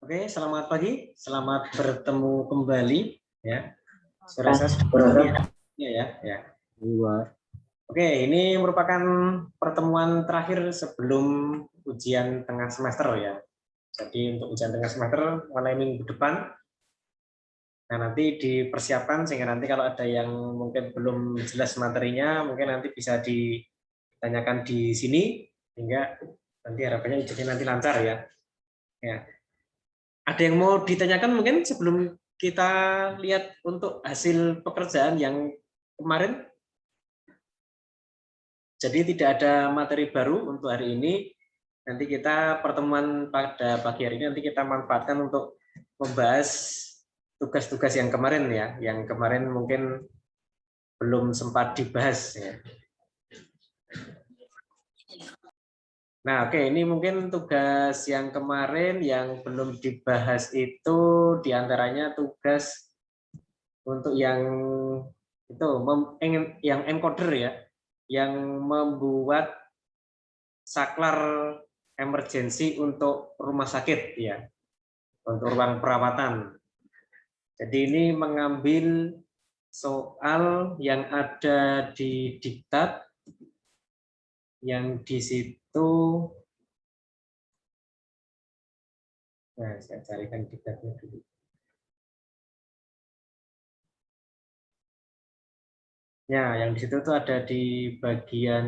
Oke, selamat pagi, selamat bertemu kembali ya. Saya rasa sudah ya. Oke, ini merupakan pertemuan terakhir sebelum ujian tengah semester ya. Jadi untuk ujian tengah semester mulai minggu depan. Nah, nanti dipersiapkan sehingga nanti kalau ada yang mungkin belum jelas materinya, mungkin nanti bisa ditanyakan di sini hingga nanti harapannya ujiannya nanti lancar ya. Ya. Ada yang mau ditanyakan mungkin sebelum kita lihat untuk hasil pekerjaan yang kemarin? Jadi tidak ada materi baru untuk hari ini. Nanti kita pertemuan pada pagi hari ini nanti kita manfaatkan untuk membahas tugas-tugas yang kemarin ya, yang kemarin mungkin belum sempat dibahas ya. Nah, oke, ini mungkin tugas yang kemarin yang belum dibahas itu diantaranya tugas untuk yang itu yang encoder ya, yang membuat saklar emergensi untuk rumah sakit ya, untuk ruang perawatan. Jadi ini mengambil soal yang ada di diktat yang di situ Nah, saya carikan di tabnya dulu. Ya, yang di situ tuh ada di bagian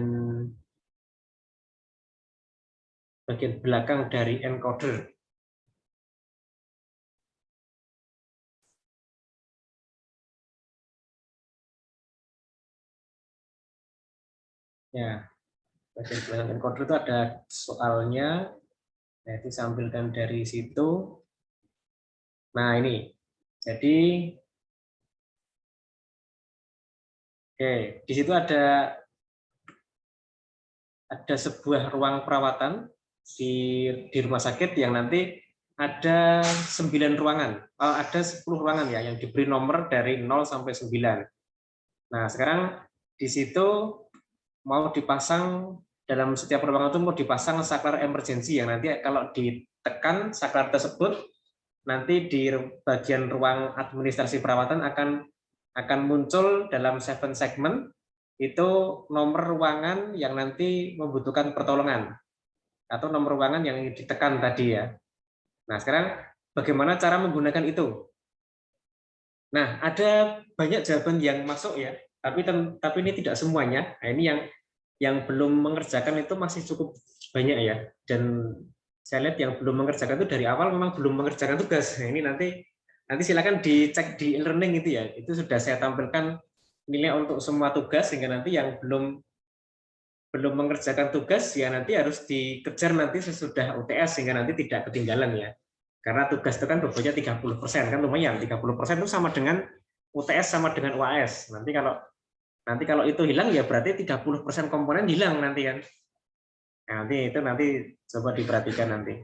belakang dari encoder. Ya, bagian belakang encoder itu ada soalnya. Nah, itu sampilkan dari situ. Nah, ini. Jadi, oke, di situ ada sebuah ruang perawatan di rumah sakit yang nanti ada 9 ruangan. Ada 10 ruangan ya yang diberi nomor dari 0 sampai 9. Nah, sekarang di situ mau dipasang dalam setiap ruangan itu mau dipasang saklar emergency yang nanti kalau ditekan saklar tersebut nanti di bagian ruang administrasi perawatan akan muncul dalam 7 segment itu nomor ruangan yang nanti membutuhkan pertolongan atau nomor ruangan yang ditekan tadi ya. Nah, sekarang bagaimana cara menggunakan itu? Nah, ada banyak jawaban yang masuk ya, tapi ini tidak semuanya. Nah, ini yang belum mengerjakan itu masih cukup banyak ya. Dan saya lihat yang belum mengerjakan itu dari awal memang belum mengerjakan tugas. Nah, ini nanti silakan dicek di e-learning itu ya. Itu sudah saya tampilkan nilai untuk semua tugas sehingga nanti yang belum mengerjakan tugas ya nanti harus dikejar nanti sesudah UTS sehingga nanti tidak ketinggalan ya. Karena tugas itu kan bobotnya 30% kan lumayan. 30% itu sama dengan UTS sama dengan UAS. Nanti kalau itu hilang ya berarti 30% komponen hilang nanti kan. Nah, nanti coba diperhatikan nanti.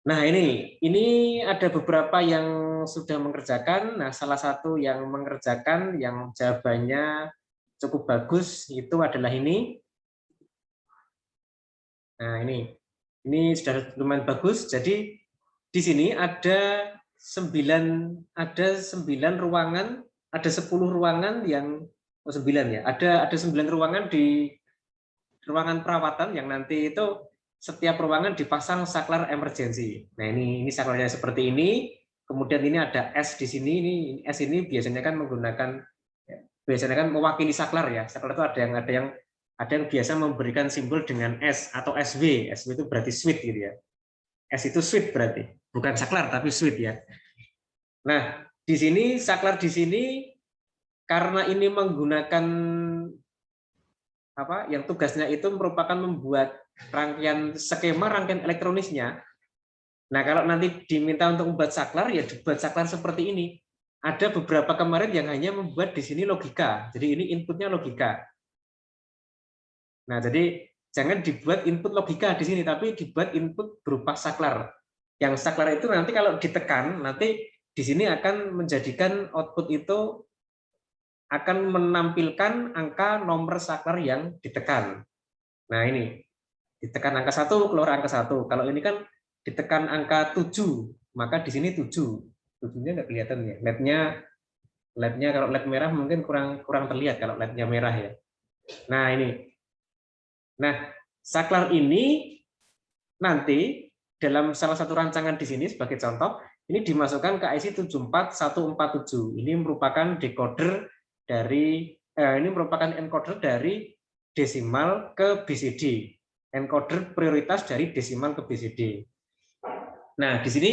Nah, ini ada beberapa yang sudah mengerjakan. Nah, salah satu yang mengerjakan yang jawabannya cukup bagus itu adalah ini. Nah, ini sudah lumayan bagus. Jadi di sini ada 9 ruangan, ada 10 ruangan yang 9 ya. Ada 9 ruangan di ruangan perawatan yang nanti itu setiap ruangan dipasang saklar emergency. Nah, ini saklarnya seperti ini. Kemudian ini ada S di sini. Ini S ini biasanya kan mewakili saklar ya. Saklar itu ada yang biasa memberikan simbol dengan S atau SW. SW itu berarti suite gitu ya. S itu suite berarti, bukan saklar tapi suite ya. Nah, di sini saklar di sini karena ini menggunakan yang tugasnya itu merupakan membuat rangkaian elektronisnya. Nah, kalau nanti diminta untuk membuat saklar ya dibuat saklar seperti ini. Ada beberapa kemarin yang hanya membuat di sini logika. Jadi ini inputnya logika. Nah, jadi jangan dibuat input logika di sini, tapi dibuat input berupa saklar. Yang saklar itu nanti kalau ditekan, nanti di sini akan menjadikan output itu akan menampilkan angka nomor saklar yang ditekan. Nah, ini ditekan angka 1 keluar angka 1. Kalau ini kan ditekan angka 7, maka di sini 7. 7-nya nggak kelihatan ya. LED-nya kalau LED merah mungkin kurang terlihat kalau LED-nya merah ya. Nah, ini. Nah, saklar ini nanti dalam salah satu rancangan di sini sebagai contoh, ini dimasukkan ke IC 74147. Ini merupakan decoder ini merupakan encoder dari desimal ke BCD. Encoder prioritas dari desimal ke BCD. Nah, di sini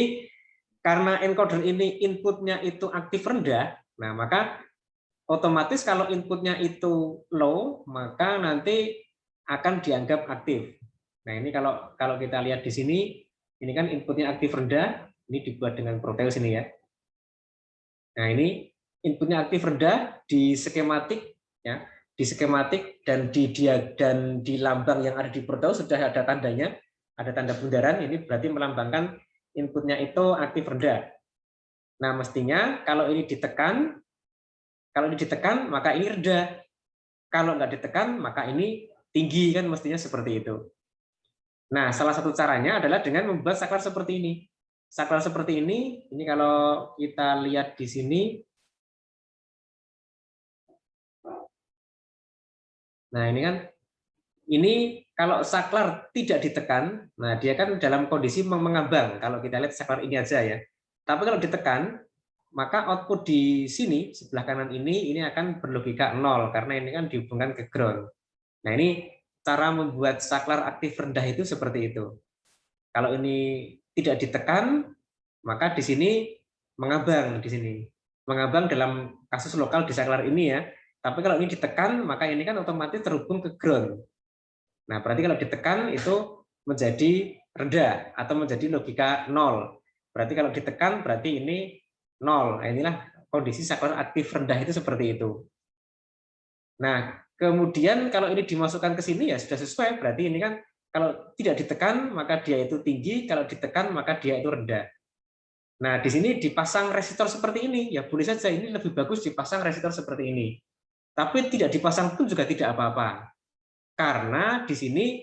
karena encoder ini inputnya itu aktif rendah, nah maka otomatis kalau inputnya itu low, maka nanti akan dianggap aktif. Nah, ini kalau kita lihat di sini, ini kan inputnya aktif rendah, ini dibuat dengan Proteus ini ya. Nah, ini inputnya aktif rendah di skematik ya, di skematik dan di lambang yang ada di Proteus sudah ada tandanya, ada tanda bundaran, ini berarti melambangkan inputnya itu aktif rendah. Nah, mestinya kalau ini ditekan maka ini rendah. Kalau nggak ditekan maka ini tinggi kan mestinya seperti itu. Nah, salah satu caranya adalah dengan membuat saklar seperti ini. Saklar seperti ini kalau kita lihat di sini, nah ini kan, ini kalau saklar tidak ditekan, nah dia kan dalam kondisi mengambang. Kalau kita lihat saklar ini aja ya. Tapi kalau ditekan, maka output di sini sebelah kanan ini akan berlogika 0 karena ini kan dihubungkan ke ground. Nah ini cara membuat saklar aktif rendah itu seperti itu. Kalau ini tidak ditekan, maka di sini mengambang di sini. Mengambang dalam kasus lokal di saklar ini ya. Tapi kalau ini ditekan, maka ini kan otomatis terhubung ke ground. Nah, berarti kalau ditekan itu menjadi rendah atau menjadi logika 0. Berarti kalau ditekan berarti ini 0. Nah, inilah kondisi saklar aktif rendah itu seperti itu. Nah, kemudian kalau ini dimasukkan ke sini ya sudah sesuai, berarti ini kan kalau tidak ditekan maka dia itu tinggi, kalau ditekan maka dia itu rendah. Nah, di sini dipasang resistor seperti ini, ya boleh saja ini lebih bagus dipasang resistor seperti ini. Tapi tidak dipasang pun juga tidak apa-apa. Karena di sini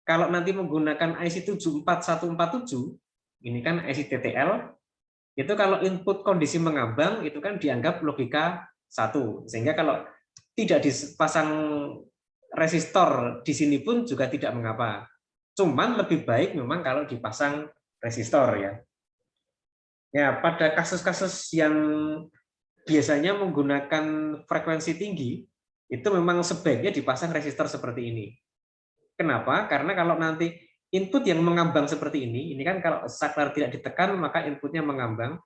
kalau nanti menggunakan IC 74147, ini kan IC TTL, itu kalau input kondisi mengambang itu kan dianggap logika 1. Sehingga kalau tidak dipasang resistor di sini pun juga tidak mengapa. Cuman lebih baik memang kalau dipasang resistor ya. Ya, pada kasus-kasus yang biasanya menggunakan frekuensi tinggi, itu memang sebaiknya dipasang resistor seperti ini. Kenapa? Karena kalau nanti input yang mengambang seperti ini kan kalau saklar tidak ditekan maka inputnya mengambang.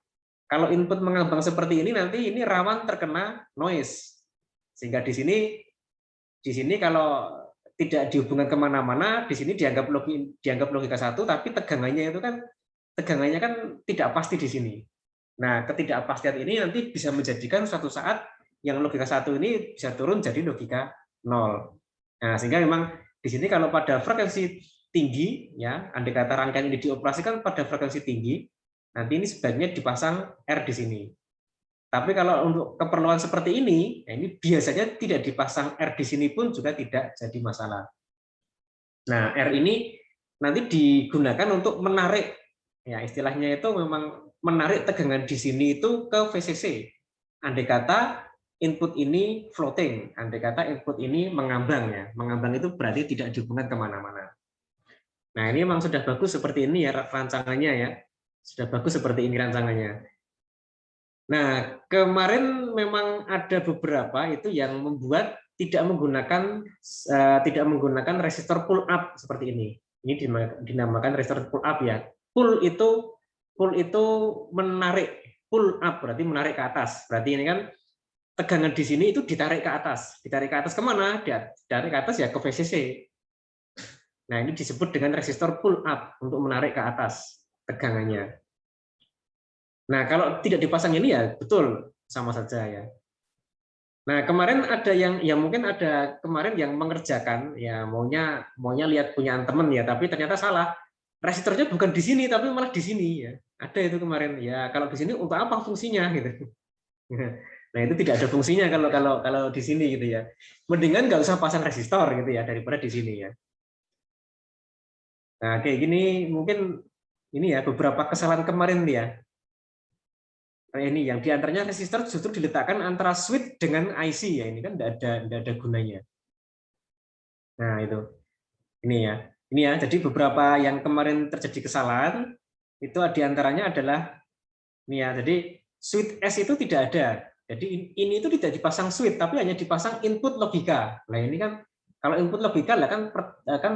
Kalau input mengambang seperti ini nanti ini rawan terkena noise. Sehingga di sini kalau tidak dihubungkan kemana-mana, di sini dianggap logika 1, tapi tegangannya kan tidak pasti di sini. Nah, ketidakpastian ini nanti bisa menjadikan suatu saat yang logika 1 ini bisa turun jadi logika 0. Nah, sehingga memang di sini kalau pada frekuensi tinggi, ya, andai kata rangkaian ini dioperasikan pada frekuensi tinggi, nanti ini sebaiknya dipasang R di sini. Tapi kalau untuk keperluan seperti ini, ya ini biasanya tidak dipasang R di sini pun juga tidak jadi masalah. Nah, R ini nanti digunakan untuk menarik, ya istilahnya itu memang menarik tegangan di sini itu ke VCC. Andai kata input ini floating, andai kata input ini mengambang ya. Mengambang itu berarti tidak dihubungkan kemana-mana. Nah, ini memang sudah bagus seperti ini ya rancangannya ya. Sudah bagus seperti ini rancangannya. Nah, kemarin memang ada beberapa itu yang membuat tidak menggunakan resistor pull up seperti ini. Ini dinamakan resistor pull up ya. Pull itu menarik, pull up berarti menarik ke atas. Berarti ini kan tegangan di sini itu ditarik ke atas. Ditarik ke atas kemana? Ditarik ke atas ya ke VCC. Nah, ini disebut dengan resistor pull up untuk menarik ke atas tegangannya. Nah, kalau tidak dipasang ini ya betul sama saja ya. Nah, kemarin ada yang ya mungkin ada kemarin yang mengerjakan ya maunya lihat punya teman ya, tapi ternyata salah. Resistornya bukan di sini tapi malah di sini ya. Ada itu kemarin. Ya, kalau di sini untuk apa fungsinya gitu. Nah, itu tidak ada fungsinya kalau di sini gitu ya. Mendingan nggak usah pasang resistor gitu ya daripada di sini ya. Nah, kayak gini mungkin ini ya beberapa kesalahan kemarin ya. Ini yang diantaranya resistor justru diletakkan antara switch dengan IC ya, ini kan tidak ada gunanya. Nah itu ini ya jadi beberapa yang kemarin terjadi kesalahan itu diantaranya adalah ini ya, jadi switch S itu tidak ada, jadi ini itu tidak dipasang switch tapi hanya dipasang input logika. Nah ini kan kalau input logika lah kan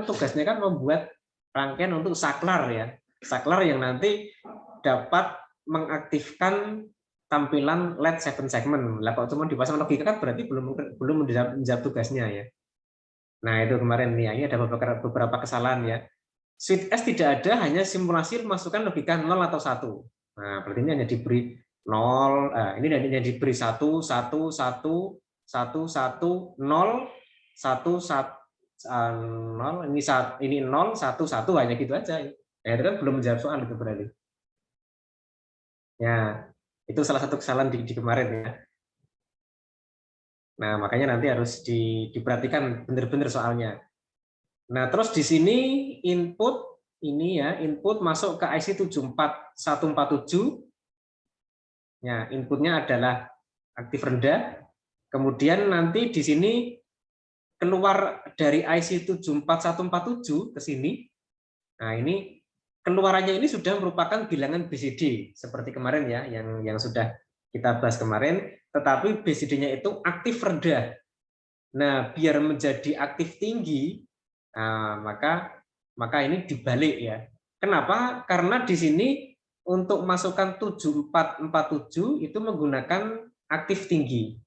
tugasnya kan membuat rangkaian untuk saklar ya, saklar yang nanti dapat mengaktifkan tampilan LED 7 segment. Lah kalau cuma dipasang logika kan berarti belum menjawab tugasnya ya. Nah, itu kemarin nih, ini ada beberapa kesalahan ya. Switch S tidak ada, hanya simulasi masukkan logika 0 atau 1. Nah, berarti ini hanya diberi 0, ini hanya diberi 1, 1, 1, 1, 1, 0, 1, 1, 0, ini 0, 1, 1, hanya gitu aja. Ya, itu kan belum menjawab soal itu berarti. Ya, itu salah satu kesalahan di kemarin ya. Nah, makanya nanti harus diperhatikan benar-benar soalnya. Nah, terus di sini input ini ya, input masuk ke IC 74147. Ya, inputnya adalah aktif rendah. Kemudian nanti di sini keluar dari IC 74147 ke sini. Nah, ini keluarannya ini sudah merupakan bilangan BCD seperti kemarin ya, yang sudah kita bahas kemarin, tetapi BCD-nya itu aktif rendah. Nah, biar menjadi aktif tinggi, nah, maka ini dibalik ya. Kenapa? Karena di sini untuk masukkan 7447 itu menggunakan aktif tinggi.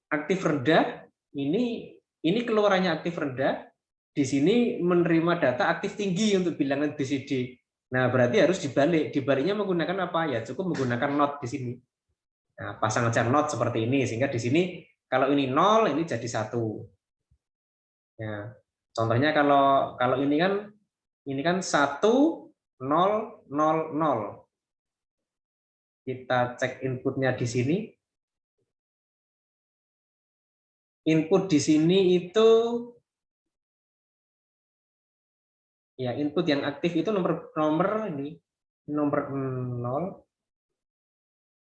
Aktif rendah ini keluarannya aktif rendah, di sini menerima data aktif tinggi untuk bilangan BCD. Nah, berarti harus dibalik. Dibaliknya menggunakan apa? Ya cukup menggunakan not di sini. Nah, pasang aja not seperti ini, sehingga di sini kalau ini 0, ini jadi 1. Ya, contohnya kalau ini kan 1, 0, 0, 0. Kita cek inputnya di sini. Input di sini itu ya, input yang aktif itu nomor ini nomor 0,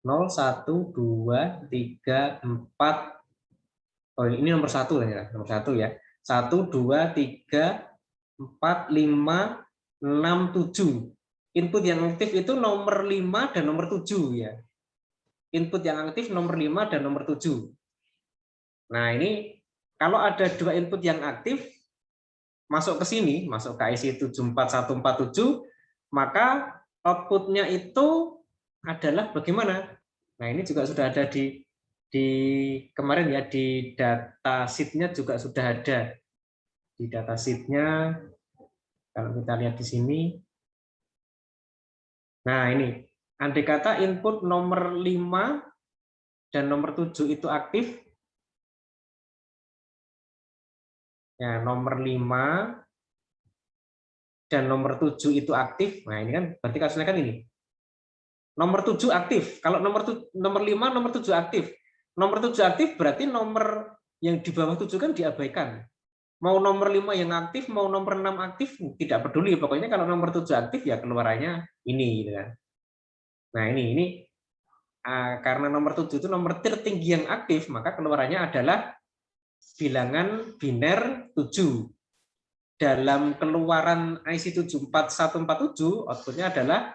0, 1, 2, 3, 4. Oh, ini nomor 1 ya, nomor 1 ya. 1, 2, 3, 4, 5, 6, 7. Input yang aktif itu nomor 5 dan nomor 7 ya. Input yang aktif nomor 5 dan nomor 7. Nah, ini kalau ada dua input yang aktif masuk ke sini, masuk ke IC 74147, maka outputnya itu adalah bagaimana? Nah, ini juga sudah ada di kemarin ya, di data sheet-nya juga sudah ada. Di data sheet-nya, kalau kita lihat di sini, nah ini, andai kata input nomor 5 dan nomor 7 itu aktif, ya, nomor 5 dan nomor 7 itu aktif, nah ini kan berarti kasusnya kan ini. Nomor 7 aktif, kalau nomor 5, nomor 7 aktif. Nomor 7 aktif berarti nomor yang di bawah 7 kan diabaikan. Mau nomor 5 yang aktif, mau nomor 6 aktif, tidak peduli. Pokoknya kalau nomor 7 aktif, ya keluarannya ini. Gitu kan. Nah ini karena nomor 7 itu nomor tertinggi yang aktif, maka keluarannya adalah bilangan biner 7. Dalam keluaran IC 74147, outputnya adalah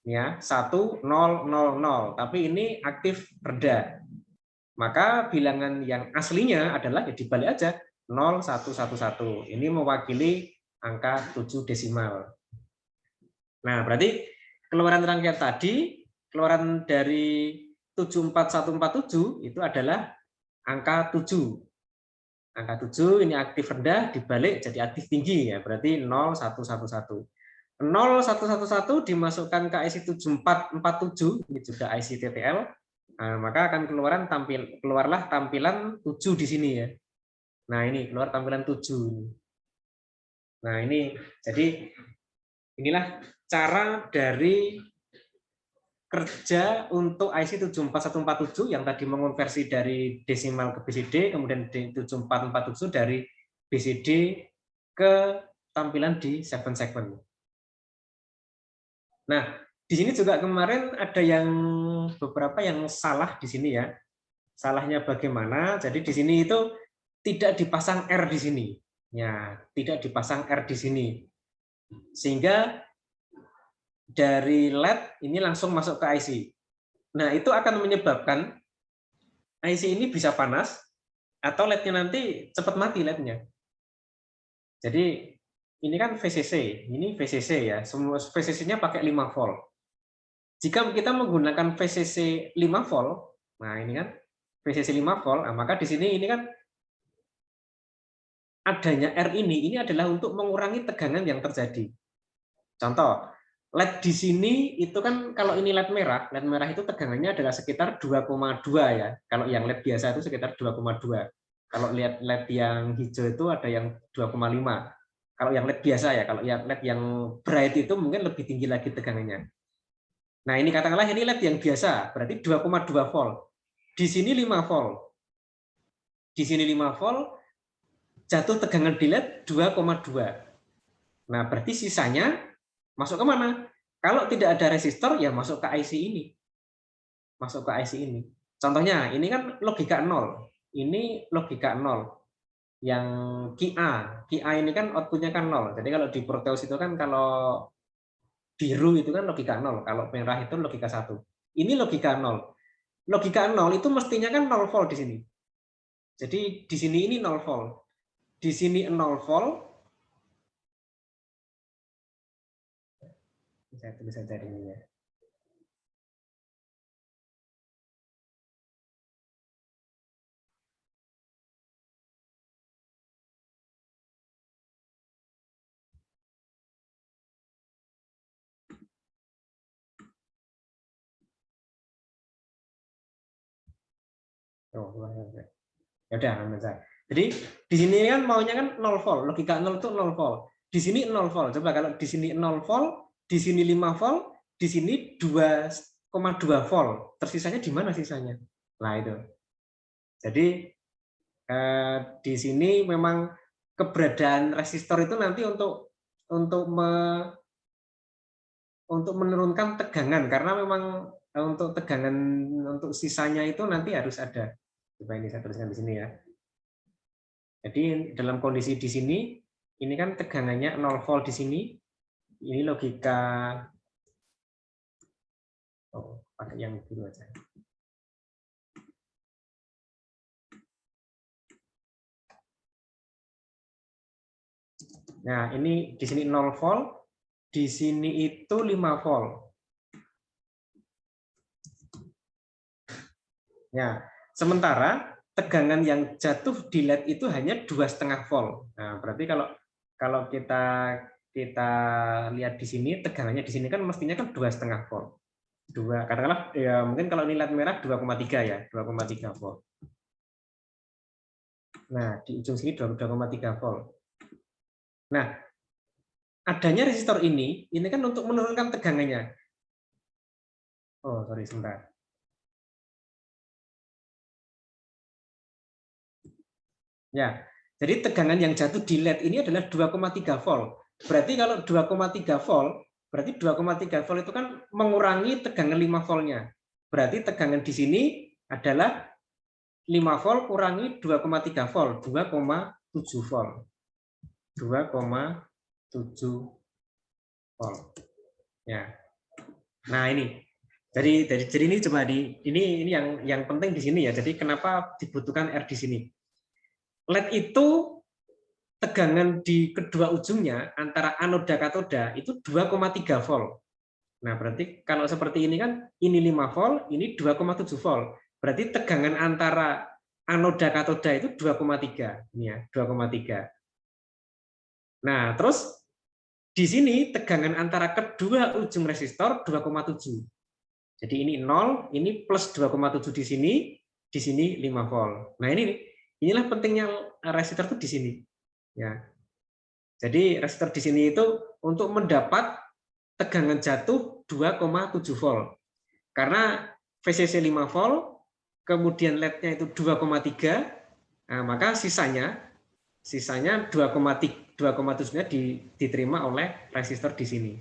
ya 1, 0, 0, 0. Tapi ini aktif rendah. Maka bilangan yang aslinya adalah ya dibalik aja 0, 1, 1, 1. Ini mewakili angka 7 desimal. Nah, berarti keluaran rangkaian tadi, keluaran dari 74147 itu adalah angka 7. Angka 7 ini aktif rendah dibalik jadi aktif tinggi ya, berarti 0111. 0111 dimasukkan ke IC 7447, ini juga IC TTL. Nah, maka akan keluarlah tampilan 7 di sini ya. Nah, ini keluar tampilan 7. Nah, ini jadi inilah cara dari kerja untuk IC 74147 yang tadi mengonversi dari desimal ke BCD, kemudian 7447 dari BCD ke tampilan di 7 segment. Nah, di sini juga kemarin ada yang beberapa yang salah di sini ya. Salahnya bagaimana? Jadi di sini itu tidak dipasang R di sini. Ya, tidak dipasang R di sini. Sehingga dari LED ini langsung masuk ke IC. Nah, itu akan menyebabkan IC ini bisa panas atau LED-nya nanti cepat mati LED-nya. Jadi ini kan VCC, ini VCC ya, semua VCC-nya pakai 5 volt. Jika kita menggunakan VCC 5 volt, nah ini kan VCC 5 volt, nah maka di sini ini kan adanya R ini adalah untuk mengurangi tegangan yang terjadi. Contoh, LED di sini itu kan kalau ini LED merah itu tegangannya adalah sekitar 2,2 ya. Kalau yang LED biasa itu sekitar 2,2. Kalau lihat LED yang hijau itu ada yang 2,5. Kalau yang LED biasa ya, kalau yang LED yang bright itu mungkin lebih tinggi lagi tegangannya. Nah, ini katakanlah ini LED yang biasa, berarti 2,2 volt. Di sini 5 volt. Di sini 5 volt, jatuh tegangan di LED 2,2. Nah, berarti sisanya masuk ke mana? Kalau tidak ada resistor, ya masuk ke IC ini. Masuk ke IC ini. Contohnya, ini kan logika 0. Ini logika 0. yang QA ini kan outputnya kan 0. Jadi kalau di Proteus itu kan kalau biru itu kan logika 0, kalau merah itu logika 1. Ini logika 0. Logika 0 itu mestinya kan 0 volt di sini. Jadi di sini ini 0 volt. Di sini 0 volt. Saya tulis saja ini ya. Oh, ya udah, jadi di sini kan maunya kan 0 volt, logika 0 itu 0 volt. Di sini 0 volt. Coba kalau di sini 0 volt, di sini 5 volt, di sini 2,2 volt. Tersisanya di mana sisanya? Nah, itu. Jadi di sini memang keberadaan resistor itu nanti untuk menurunkan tegangan, karena memang untuk tegangan untuk sisanya itu nanti harus ada. Coba ini saya tuliskan di sini ya. Jadi dalam kondisi di sini, ini kan tegangannya 0 volt di sini. Ini logika, oh, pakai yang biru aja. Nah, ini di sini 0 volt, di sini itu 5 volt. Ya, sementara tegangan yang jatuh di LED itu hanya 2,5 volt. Nah, berarti kalau kita lihat di sini, tegangannya di sini kan mestinya kan 2,5 volt. Katakanlah ya, mungkin kalau ini LED merah 2,3 ya, 2,3 volt. Nah, di ujung sini 2,3 volt. Nah, adanya resistor ini kan untuk menurunkan tegangannya. Oh, sorry, sebentar. Ya, jadi tegangan yang jatuh di LED ini adalah 2,3 volt. Berarti kalau 2,3 volt, berarti 2,3 volt itu kan mengurangi tegangan 5 voltnya. Berarti tegangan di sini adalah 5 volt kurangi 2,3 volt, 2,7 volt. 2,7 volt. Ya. Nah, ini. Jadi ini coba ini yang penting di sini ya. Jadi kenapa dibutuhkan R di sini? LED itu tegangan di kedua ujungnya antara anoda katoda itu 2,3 volt. Nah, berarti kalau seperti ini kan ini 5 volt, ini 2,7 volt. Berarti tegangan antara anoda katoda itu 2,3. Ini ya, 2,3. Nah, terus di sini tegangan antara kedua ujung resistor 2,7. Jadi ini 0, ini plus 2,7 di sini 5 volt. Nah, inilah pentingnya resistor itu di sini. Ya. Jadi resistor di sini itu untuk mendapat tegangan jatuh 2,7 volt. Karena VCC 5 volt, kemudian LED-nya itu 2,3, nah, maka sisanya 2,7-nya diterima oleh resistor di sini.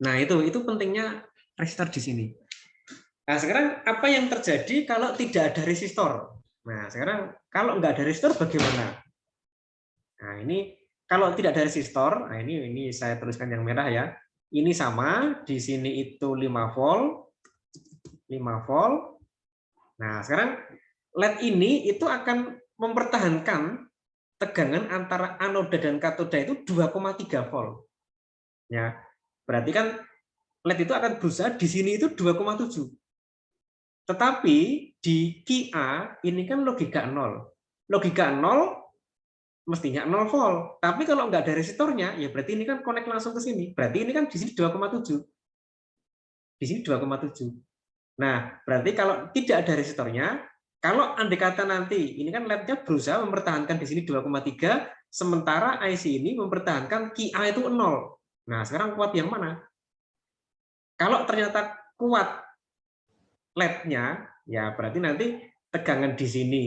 Nah, itu pentingnya resistor di sini. Nah, sekarang apa yang terjadi kalau tidak ada resistor? Nah, sekarang kalau nggak ada resistor bagaimana? Nah, ini kalau tidak ada resistor, nah ini saya tuliskan yang merah ya. Ini sama, di sini itu 5 volt. 5 volt. Nah, sekarang LED ini itu akan mempertahankan tegangan antara anoda dan katoda itu 2,3 volt. Ya. Berarti kan LED itu akan berusaha di sini itu 2,7. Tetapi di QA ini kan logika 0. Logika 0 mestinya 0 volt. Tapi kalau nggak ada resistornya, ya berarti ini kan connect langsung ke sini. Berarti ini kan di sini 2,7. Di sini 2,7. Nah, berarti kalau tidak ada resistornya, kalau andai kata nanti, ini kan LED-nya berusaha mempertahankan di sini 2,3, sementara IC ini mempertahankan QA itu 0. Nah, sekarang kuat yang mana? Kalau ternyata kuat LED-nya, ya berarti nanti tegangan di sini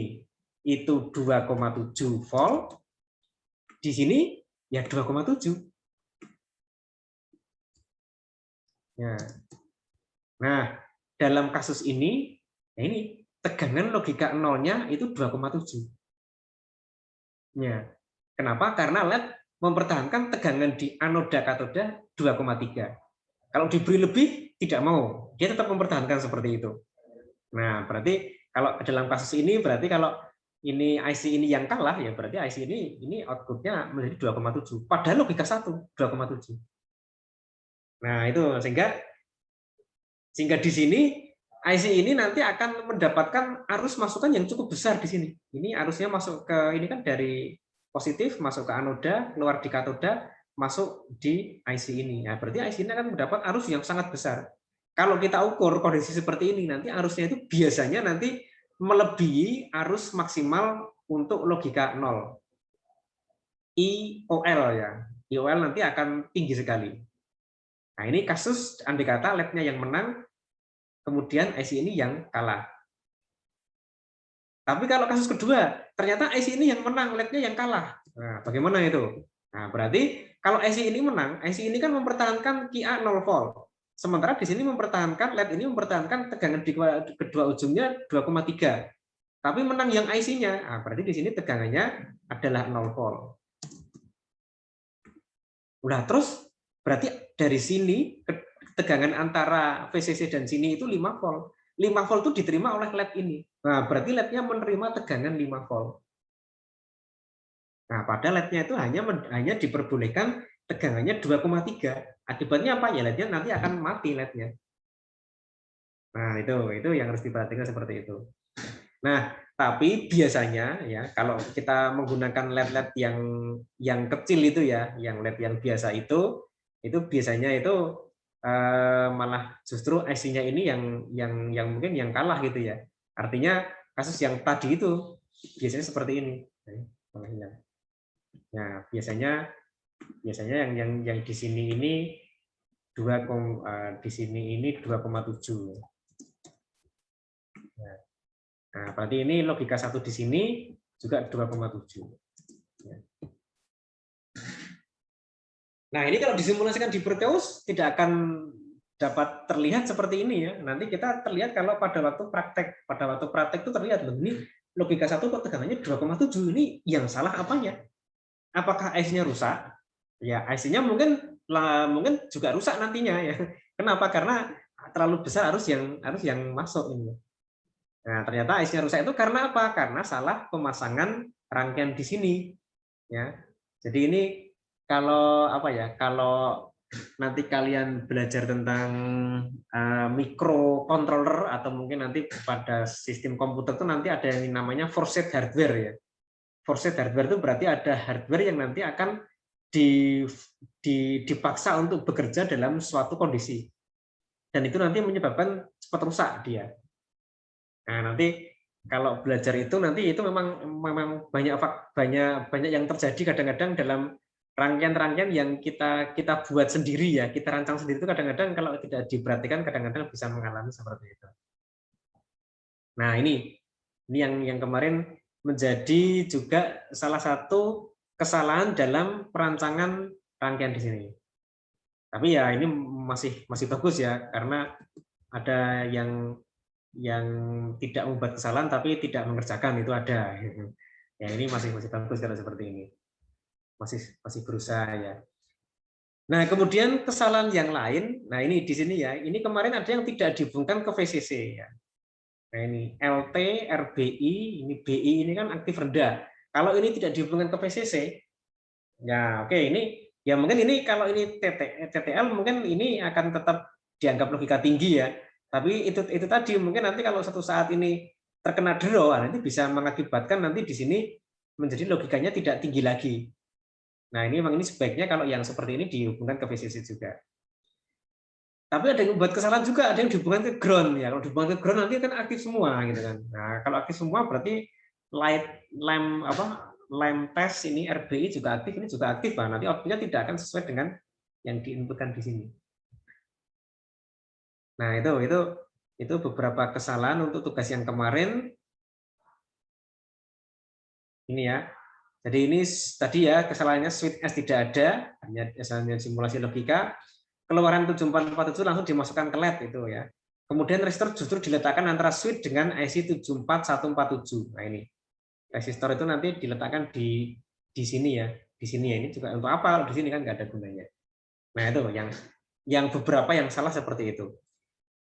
itu 2,7 volt, di sini ya 2,7. Ya. Nah, dalam kasus ini, ya ini tegangan logika nolnya itu 2,7. Ya. Kenapa? Karena LED mempertahankan tegangan di anoda katoda 2,3. Kalau diberi lebih tidak mau, dia tetap mempertahankan seperti itu. Nah, berarti kalau dalam kasus ini berarti kalau ini IC ini yang kalah ya berarti IC ini outputnya menjadi 2,7. Padahal logika 1 2,7. Nah, itu sehingga di sini IC ini nanti akan mendapatkan arus masukan yang cukup besar di sini. Ini arusnya masuk ke ini kan dari positif masuk ke anoda, keluar di katoda, masuk di IC ini. Nah, berarti IC ini akan mendapat arus yang sangat besar. Kalau kita ukur kondisi seperti ini, nanti arusnya itu biasanya nanti melebihi arus maksimal untuk logika 0. IOL ya. IOL nanti akan tinggi sekali. Nah, ini kasus andai kata LED-nya yang menang, kemudian IC ini yang kalah. Tapi kalau kasus kedua, ternyata IC ini yang menang, LED-nya yang kalah. Nah, bagaimana itu? Nah, berarti kalau IC ini menang, IC ini kan mempertahankan QA 0 volt. Sementara di sini mempertahankan, LED ini mempertahankan tegangan di kedua ujungnya 2,3. Tapi menang yang IC-nya. Nah, berarti di sini tegangannya adalah 0 volt. Udah, terus berarti dari sini tegangan antara VCC dan sini itu 5 volt. 5 volt itu diterima oleh LED ini. Nah, berarti LED-nya menerima tegangan 5 volt. Nah, pada LED-nya itu hanya diperbolehkan tegangannya 2,3. Akibatnya apa? Ya LED-nya nanti akan mati LED-nya. Nah, itu yang harus diperhatikan seperti itu. Nah, tapi biasanya ya kalau kita menggunakan LED-LED yang kecil itu ya, yang LED yang biasa itu biasanya itu malah justru IC-nya ini yang mungkin yang kalah gitu ya. Artinya kasus yang tadi itu biasanya seperti ini. Nah, biasanya yang di sini ini 2, di sini ini 2,7. Nah, berarti ini logika 1 di sini juga 2,7. Nah, ini kalau disimulasikan di Proteus tidak akan dapat terlihat seperti ini ya. Nanti kita terlihat kalau pada waktu praktek. Pada waktu praktek itu terlihat loh, ini logika 1 kok tegangannya 2,7. Ini yang salah apanya? Apakah IC-nya rusak? Ya, IC-nya mungkin juga rusak nantinya ya. Kenapa? Karena terlalu besar arus yang masuk ini. Nah, ternyata IC-nya rusak itu karena apa? Karena salah pemasangan rangkaian di sini. Ya, jadi ini kalau apa ya? Kalau nanti kalian belajar tentang microcontroller atau mungkin nanti pada sistem komputer itu nanti ada yang namanya forced hardware ya. Forced hardware itu berarti ada hardware yang nanti akan dipaksa untuk bekerja dalam suatu kondisi. Dan itu nanti menyebabkan cepat rusak dia. Nah, nanti kalau belajar itu nanti itu memang banyak yang terjadi kadang-kadang dalam rangkaian-rangkaian yang kita buat sendiri ya, kita rancang sendiri itu kadang-kadang kalau tidak diperhatikan kadang-kadang bisa mengalami seperti itu. Nah, ini yang kemarin menjadi juga salah satu kesalahan dalam perancangan rangkaian di sini. Tapi ya ini masih bagus ya, karena ada yang tidak membuat kesalahan tapi tidak mengerjakan, itu ada. Ya ini masih bagus kalau seperti ini. Masih berusaha ya. Nah, kemudian kesalahan yang lain, nah ini di sini ya, ini kemarin ada yang tidak dihubungkan ke VCC ya. Nah ini LT, RBI, ini BI ini kan aktif rendah. Kalau ini tidak dihubungkan ke VCC, ya oke, ini ya mungkin ini kalau ini TTL mungkin ini akan tetap dianggap logika tinggi ya. Tapi itu tadi mungkin nanti kalau satu saat ini terkena draw, nanti bisa mengakibatkan nanti di sini menjadi logikanya tidak tinggi lagi. Nah ini memang ini sebaiknya kalau yang seperti ini dihubungkan ke VCC juga. Tapi ada yang membuat kesalahan juga, ada yang dihubungkan ke ground ya. Kalau dihubungkan ke ground nanti kan aktif semua gitu kan. Nah, kalau aktif semua berarti lamp test ini RBI juga aktif, ini juga aktif, nah, nanti outputnya tidak akan sesuai dengan yang diinputkan di sini. Nah, itu beberapa kesalahan untuk tugas yang kemarin. Ini ya. Jadi ini tadi ya kesalahannya switch S tidak ada, hanya simulasi logika. Keluaran 7447 langsung dimasukkan ke LED itu ya. Kemudian resistor justru diletakkan antara switch dengan IC 74147. Nah ini. Resistor itu nanti diletakkan di sini ya, di sini ya. Ini juga untuk apa? Di sini kan nggak ada gunanya. Nah itu yang beberapa yang salah seperti itu.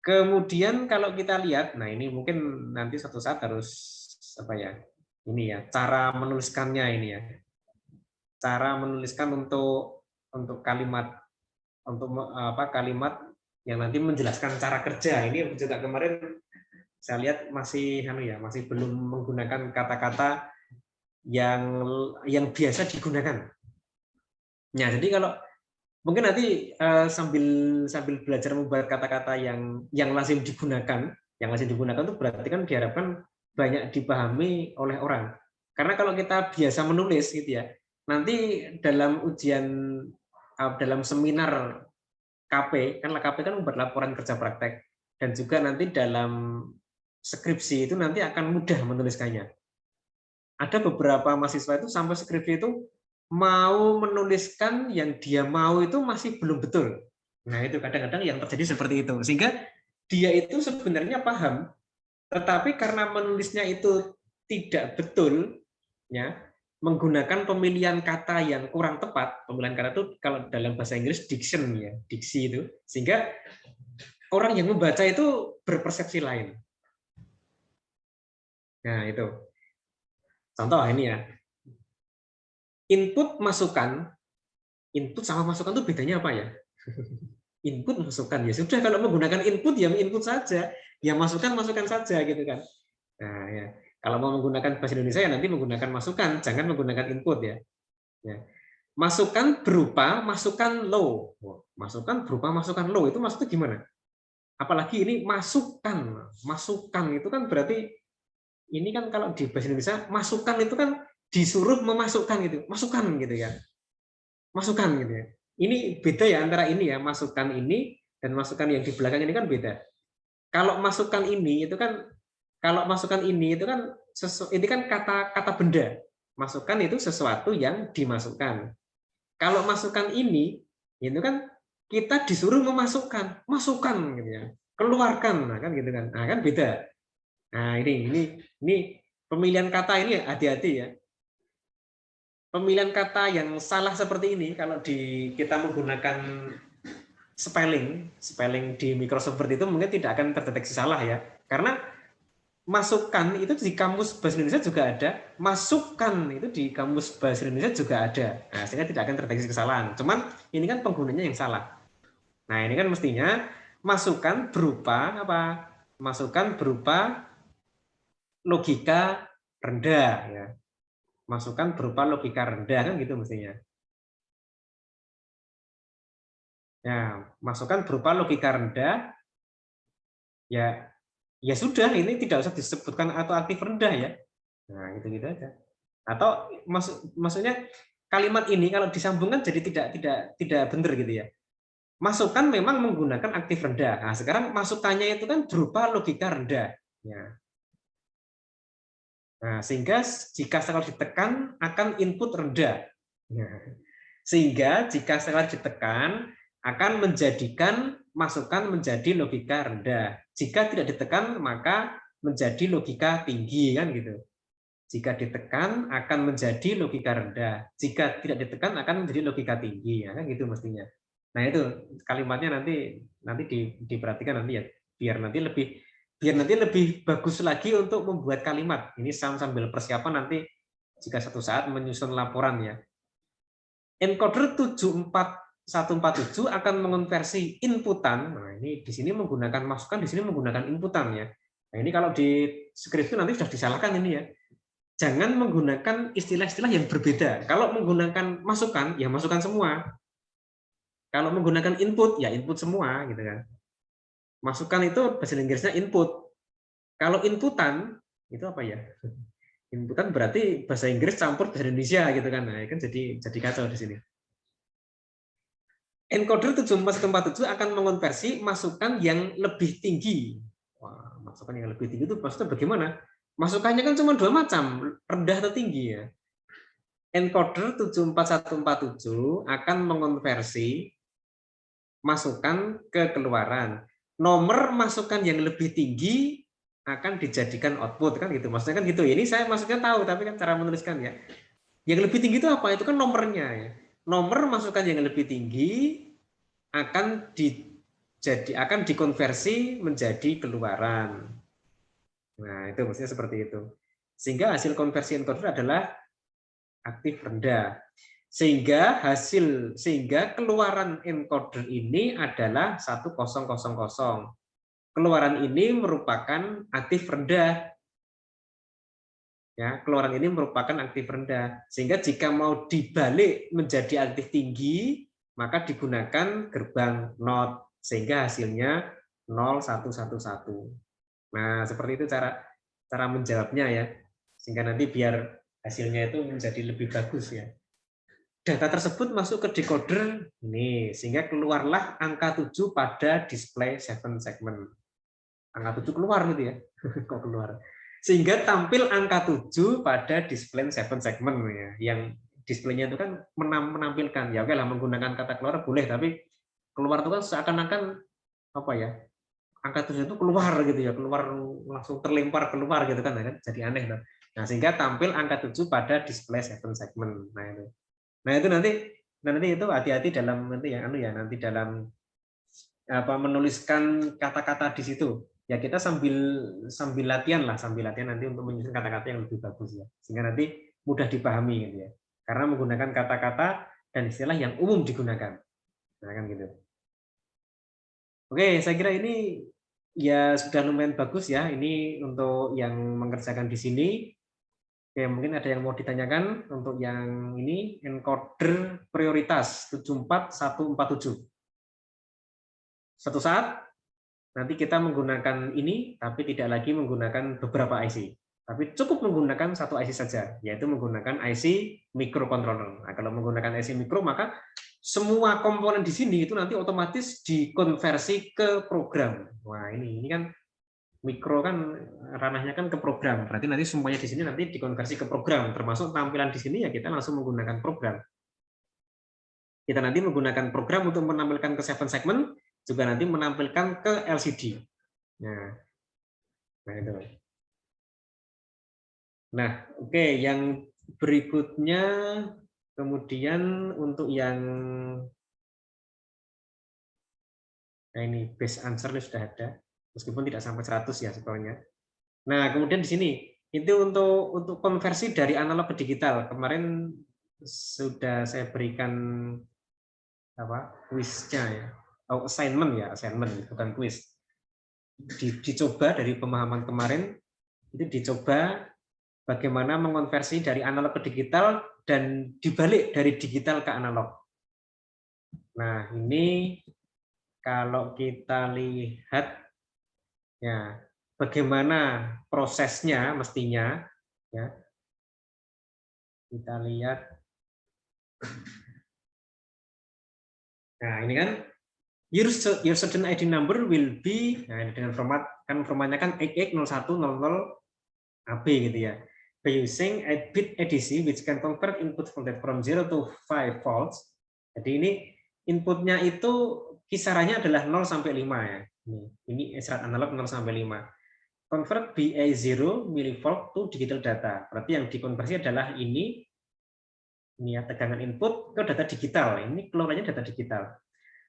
Kemudian kalau kita lihat, nah ini mungkin nanti suatu saat harus apa ya? Ini ya cara menuliskannya ini ya. Cara menuliskan untuk kalimat apa kalimat yang nanti menjelaskan cara kerja. Ini juga kemarin saya lihat masih masih belum menggunakan kata-kata yang biasa digunakan. Nah, jadi kalau mungkin nanti sambil belajar membuat kata-kata yang lazim digunakan, itu berarti kan diharapkan banyak dipahami oleh orang. Karena kalau kita biasa menulis gitu ya, nanti dalam ujian dalam seminar KP, kan KP kan membuat laporan kerja praktek, dan juga nanti dalam skripsi itu nanti akan mudah menuliskannya. Ada beberapa mahasiswa itu sampai skripsi itu mau menuliskan yang dia mau itu masih belum betul. Nah itu kadang-kadang yang terjadi seperti itu. Sehingga dia itu sebenarnya paham, tetapi karena menulisnya itu tidak betul, ya menggunakan pemilihan kata yang kurang tepat. Pemilihan kata itu kalau dalam bahasa Inggris diction ya, diksi itu, sehingga orang yang membaca itu berpersepsi lain. Nah itu contoh ini ya. Input masukan, input sama masukan itu bedanya apa ya? Input masukan ya sudah, kalau menggunakan input ya input saja, ya masukan saja gitu kan. Nah ya, kalau mau menggunakan bahasa Indonesia ya nanti menggunakan masukan, jangan menggunakan input ya. Ya. Masukan berupa masukan low. Masukan berupa masukan low itu maksudnya gimana? Apalagi ini masukan. Masukan itu kan berarti ini kan kalau di bahasa Indonesia masukan itu kan disuruh memasukkan gitu. Masukan gitu ya. Masukan gitu ya. Ini beda ya antara ini ya, masukan ini dan masukan yang di belakang ini kan beda. Kalau masukan ini itu kan ini kan kata benda. Masukan itu sesuatu yang dimasukkan. Kalau masukan ini itu kan kita disuruh memasukkan, masukkan gitu ya. Keluarkan, nah kan gitu kan. Nah, kan beda. Nah, ini pemilihan kata ini hati-hati ya. Pemilihan kata yang salah seperti ini kalau kita menggunakan spelling di Microsoft Word itu mungkin tidak akan terdeteksi salah ya. Karena masukkan itu di kamus bahasa Indonesia juga ada, masukkan itu di kamus bahasa Indonesia juga ada. Nah, sehingga tidak akan terdeteksi kesalahan. Cuman ini kan penggunanya yang salah. Nah, ini kan mestinya masukan berupa apa? Masukan berupa logika rendah ya. Masukan berupa logika rendah kan gitu mestinya. Ya, masukan berupa logika rendah ya ya sudah, ini tidak usah disebutkan atau aktif rendah ya. Nah, gitu-gitu aja. Atau maksudnya kalimat ini kalau disambungkan jadi tidak benar gitu ya. Masukan memang menggunakan aktif rendah. Nah, sekarang masukannya itu kan berupa logika rendah. Ya. Nah, sehingga jika sekali ditekan akan input rendah. Nah, sehingga jika sekali ditekan akan menjadikan masukan menjadi logika rendah. Jika tidak ditekan maka menjadi logika tinggi kan gitu. Jika ditekan akan menjadi logika rendah. Jika tidak ditekan akan menjadi logika tinggi ya kan gitu mestinya. Nah, itu kalimatnya nanti diperhatikan nanti ya biar nanti lebih bagus lagi untuk membuat kalimat. Ini sambil persiapan nanti jika satu saat menyusun laporan ya. Encoder 74147 akan mengonversi inputan. Nah, ini di sini menggunakan masukan, di sini menggunakan inputan ya. Nah, ini kalau di script itu nanti sudah disalahkan ini ya. Jangan menggunakan istilah-istilah yang berbeda. Kalau menggunakan masukan, ya masukan semua. Kalau menggunakan input, ya input semua gitu kan. Masukan itu bahasa Inggrisnya input. Kalau inputan itu apa ya? Inputan berarti bahasa Inggris campur bahasa Indonesia gitu kan. Nah, kan jadi kacau di sini. Encoder 74147 akan mengonversi masukan yang lebih tinggi. Wah, masukan yang lebih tinggi itu maksudnya bagaimana? Masukannya kan cuma dua macam, rendah atau tinggi ya. Encoder 74147 akan mengonversi masukan ke keluaran. Nomor masukan yang lebih tinggi akan dijadikan output kan gitu. Maksudnya kan gitu. Ini saya maksudnya tahu tapi kan cara menuliskan ya. Yang lebih tinggi itu apa? Itu kan nomornya ya. Nomor masukkan yang lebih tinggi akan dikonversi menjadi keluaran. Nah, itu maksudnya seperti itu. Sehingga hasil konversi encoder adalah aktif rendah. Sehingga keluaran encoder ini adalah 1000. Keluaran ini merupakan aktif rendah. Ya, keluaran ini merupakan aktif rendah. Sehingga jika mau dibalik menjadi aktif tinggi, maka digunakan gerbang NOT sehingga hasilnya 0111. Nah, seperti itu cara menjawabnya ya. Sehingga nanti biar hasilnya itu menjadi lebih bagus ya. Data tersebut masuk ke decoder ini sehingga keluarlah angka 7 pada display 7 segment. Angka 7 keluar gitu ya. Kok keluar? Sehingga tampil angka 7 pada display 7 segment ya. Yang displaynya itu kan menampilkan ya oke lah menggunakan kata keluar boleh tapi keluar itu kan seakan-akan apa ya? Angka 7 itu keluar gitu ya, keluar langsung terlempar keluar gitu kan jadi aneh tuh. Nah, sehingga tampil angka 7 pada display 7 segment. Nah, itu nanti itu hati-hati dalam nanti dalam menuliskan kata-kata di situ. Ya kita sambil latihan nanti untuk menyusun kata-kata yang lebih bagus ya. Sehingga nanti mudah dipahami gitu ya. Karena menggunakan kata-kata dan istilah yang umum digunakan. Nah, kan gitu. Oke, saya kira ini ya sudah lumayan bagus ya. Ini untuk yang mengerjakan di sini. Oke, mungkin ada yang mau ditanyakan untuk yang ini encoder prioritas 74147. Suatu saat nanti kita menggunakan ini, tapi tidak lagi menggunakan beberapa IC. Tapi cukup menggunakan satu IC saja, yaitu menggunakan IC microcontroller. Nah, kalau menggunakan IC micro, maka semua komponen di sini itu nanti otomatis dikonversi ke program. Wah, ini kan mikro kan ranahnya kan ke program. Berarti nanti semuanya di sini nanti dikonversi ke program, termasuk tampilan di sini ya kita langsung menggunakan program. Kita nanti menggunakan program untuk menampilkan ke 7 segment, juga nanti menampilkan ke LCD. Nah itu. Nah, oke, yang berikutnya kemudian untuk yang ini base answer ini sudah ada, meskipun tidak sampai 100 ya skornya. Nah, kemudian di sini itu untuk konversi dari analog ke digital. Kemarin sudah saya berikan kuisnya ya. Oh, assignment bukan kuis. Dicoba dari pemahaman kemarin itu dicoba bagaimana mengonversi dari analog ke digital dan dibalik dari digital ke analog. Nah, ini kalau kita lihat ya bagaimana prosesnya mestinya ya. Kita lihat. Nah, ini kan your certain ID number will be dengan formatnya kan 880100 AB gitu ya. By using 8-bit ADC which can convert input voltage from 0 to 5 volts. Jadi ini inputnya itu kisarannya adalah 0 sampai 5 ya. Ini syarat analog 0 sampai 5. Convert BA0 millivolt to digital data. Berarti yang dikonversi adalah ini ya tegangan input ke data digital. Ini keluarannya data digital.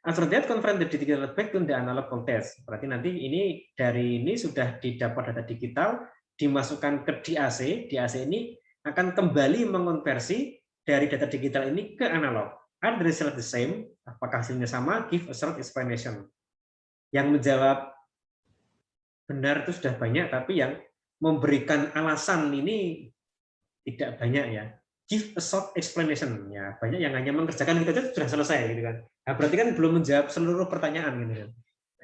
After that, convert the digital back to the analog voltage. Berarti nanti ini dari ini sudah didapat data digital, dimasukkan ke DAC. DAC ini akan kembali mengonversi dari data digital ini ke analog. Are the result the same? Apakah hasilnya sama? Give a short explanation. Yang menjawab benar itu sudah banyak, tapi yang memberikan alasan ini tidak banyak ya. Give a short explanation. Ya, banyak yang hanya mengerjakan gitu aja sudah selesai gitu kan. Nah, berarti kan belum menjawab seluruh pertanyaan gitu kan.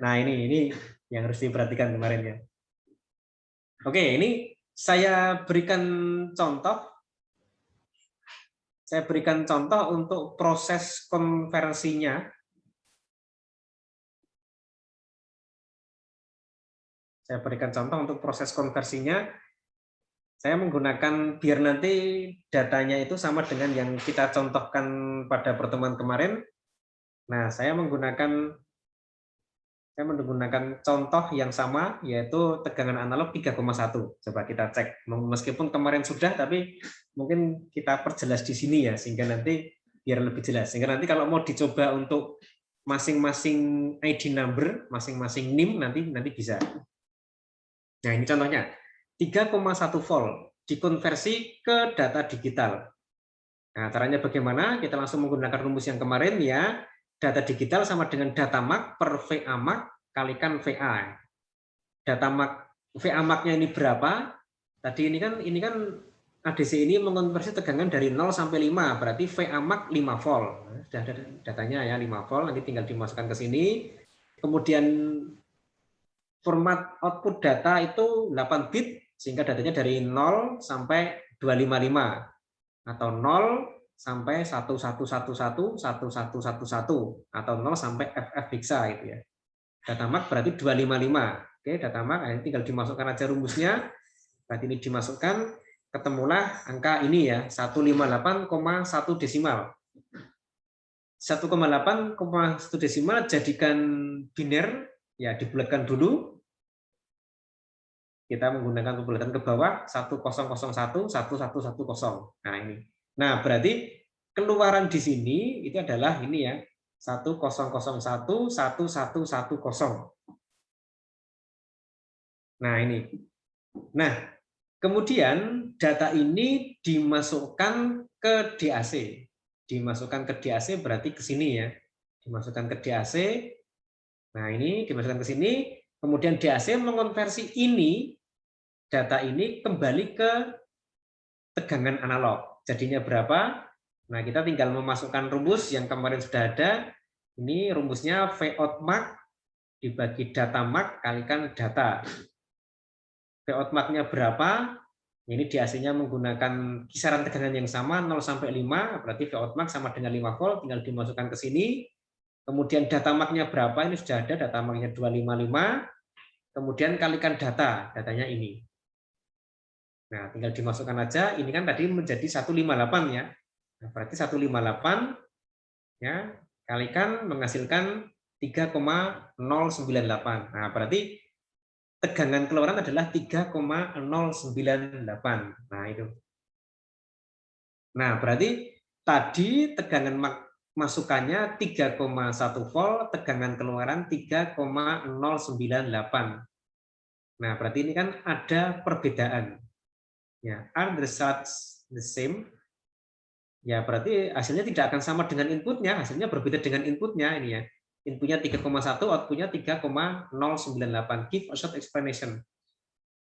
Nah, ini yang harus diperhatikan kemarin ya. Oke, ini saya berikan contoh. Saya berikan contoh untuk proses konversinya. Saya berikan contoh untuk proses konversinya. Saya menggunakan biar nanti datanya itu sama dengan yang kita contohkan pada pertemuan kemarin. Nah, saya menggunakan Saya menggunakan contoh yang sama, yaitu tegangan analog 3,1. Coba kita cek. Meskipun kemarin sudah, tapi mungkin kita perjelas di sini ya, sehingga nanti biar lebih jelas. Sehingga nanti kalau mau dicoba untuk masing-masing ID number, masing-masing NIM, nanti bisa. Nah, ini contohnya. 3,1 volt dikonversi ke data digital. Nah, caranya bagaimana? Kita langsung menggunakan rumus yang kemarin ya. Data digital sama dengan data mak per VA mak kalikan VA. Data mak VA maknya ini berapa? Tadi ini kan ADC ini mengonversi tegangan dari 0 sampai 5, berarti VA mak 5 volt. Nah, sudah ada datanya ya 5 volt, nanti tinggal dimasukkan ke sini. Kemudian format output data itu 8 bit, sehingga datanya dari 0 sampai 255 atau 0 sampai 1111 1111 atau 0 sampai FF hexa gitu ya. Data mak berarti 255. Oke, data mak ini tinggal dimasukkan aja rumusnya. Berarti ini dimasukkan, ketemulah angka ini ya, 158,1 desimal. 1,8,1 desimal jadikan biner ya, dibulatkan dulu. Kita menggunakan pembulatan ke bawah 1001 1110. Nah, ini. Nah, berarti keluaran di sini itu adalah ini ya, 1001 1110. Nah, ini. Nah, kemudian data ini dimasukkan ke DAC. Dimasukkan ke DAC berarti ke sini ya. Dimasukkan ke DAC. Nah, ini dimasukkan ke sini, kemudian DAC mengonversi ini, data ini kembali ke tegangan analog. Jadinya berapa? Nah, kita tinggal memasukkan rumus yang kemarin sudah ada. Ini rumusnya V out mak dibagi data mak kalikan data. V out mak-nya berapa? Ini DAC-nya menggunakan kisaran tegangan yang sama 0 sampai 5, berarti V out mak sama dengan 5 volt, tinggal dimasukkan ke sini. Kemudian data mak-nya berapa? Ini sudah ada, data mak-nya 255. Kemudian kalikan data, datanya ini. Nah, tinggal dimasukkan aja. Ini kan tadi menjadi 158 ya. Nah, berarti 158 ya kalikan menghasilkan 3,098. Nah, berarti tegangan keluaran adalah 3,098. Nah, itu. Nah, berarti tadi tegangan masukannya 3,1 volt, tegangan keluaran 3,098. Nah, berarti ini kan ada perbedaan. Ya, are the results the same? Ya, berarti hasilnya tidak akan sama dengan inputnya, hasilnya berbeda dengan inputnya ini ya. Inputnya 3,1, outputnya 3,098. Give a short explanation.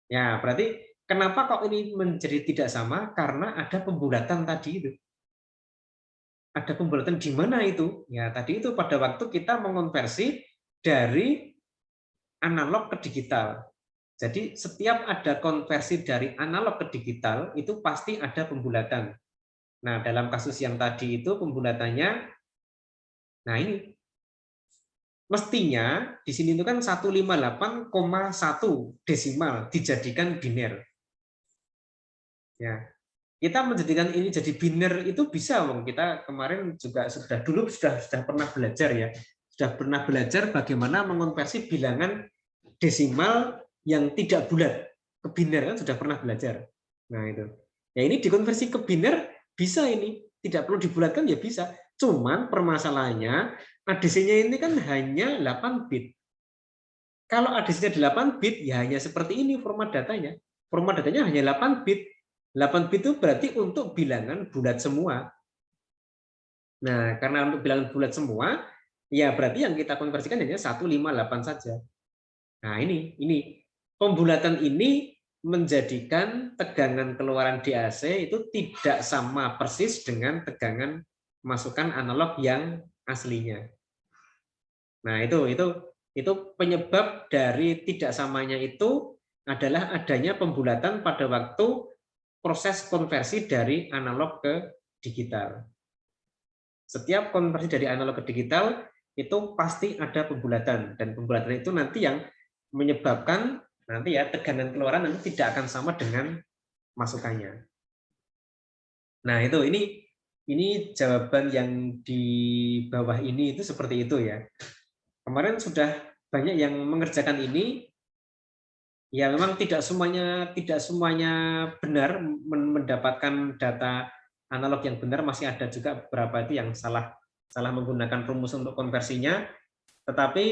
Ya, berarti kenapa kok ini menjadi tidak sama? Karena ada pembulatan tadi itu. Ada pembulatan di mana itu? Ya, tadi itu pada waktu kita mengonversi dari analog ke digital. Jadi setiap ada konversi dari analog ke digital itu pasti ada pembulatan. Nah, dalam kasus yang tadi itu pembulatannya, nah ini mestinya di sini itu kan 158,1 desimal dijadikan biner. Ya, kita menjadikan ini jadi biner itu bisa, Wong. Kita kemarin juga sudah pernah belajar ya, sudah pernah belajar bagaimana mengonversi bilangan desimal yang tidak bulat ke biner, kan sudah pernah belajar. Nah itu, ya ini dikonversi ke biner bisa, ini tidak perlu dibulatkan ya bisa. Cuman permasalahannya ADC-nya ini kan hanya 8 bit. Kalau ADC-nya 8 bit ya hanya seperti ini format datanya. Format datanya hanya 8 bit. 8 bit itu berarti untuk bilangan bulat semua. Nah, karena untuk bilangan bulat semua, ya berarti yang kita konversikan hanya 158 saja. Nah, ini pembulatan ini menjadikan tegangan keluaran DAC itu tidak sama persis dengan tegangan masukan analog yang aslinya. Nah, itu penyebab dari tidak samanya itu adalah adanya pembulatan pada waktu proses konversi dari analog ke digital. Setiap konversi dari analog ke digital itu pasti ada pembulatan, dan pembulatan itu nanti yang menyebabkan nanti ya tegangan keluaran nanti tidak akan sama dengan masukannya. Nah, ini jawaban yang di bawah ini itu seperti itu ya. Kemarin sudah banyak yang mengerjakan ini, ya memang tidak semuanya benar mendapatkan data analog yang benar, masih ada juga beberapa itu yang salah menggunakan rumus untuk konversinya. Tetapi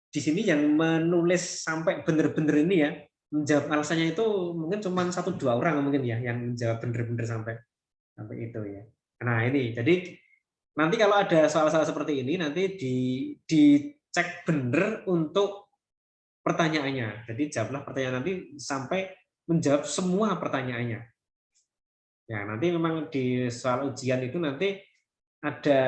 di sini yang menulis sampai benar-benar ini ya, menjawab alasannya itu mungkin cuma 1-2 orang mungkin ya yang menjawab benar-benar sampai itu ya. Nah ini, jadi nanti kalau ada soal-soal seperti ini nanti dicek benar untuk pertanyaannya. Jadi jawablah pertanyaan nanti sampai menjawab semua pertanyaannya. Ya, nanti memang di soal ujian itu nanti ada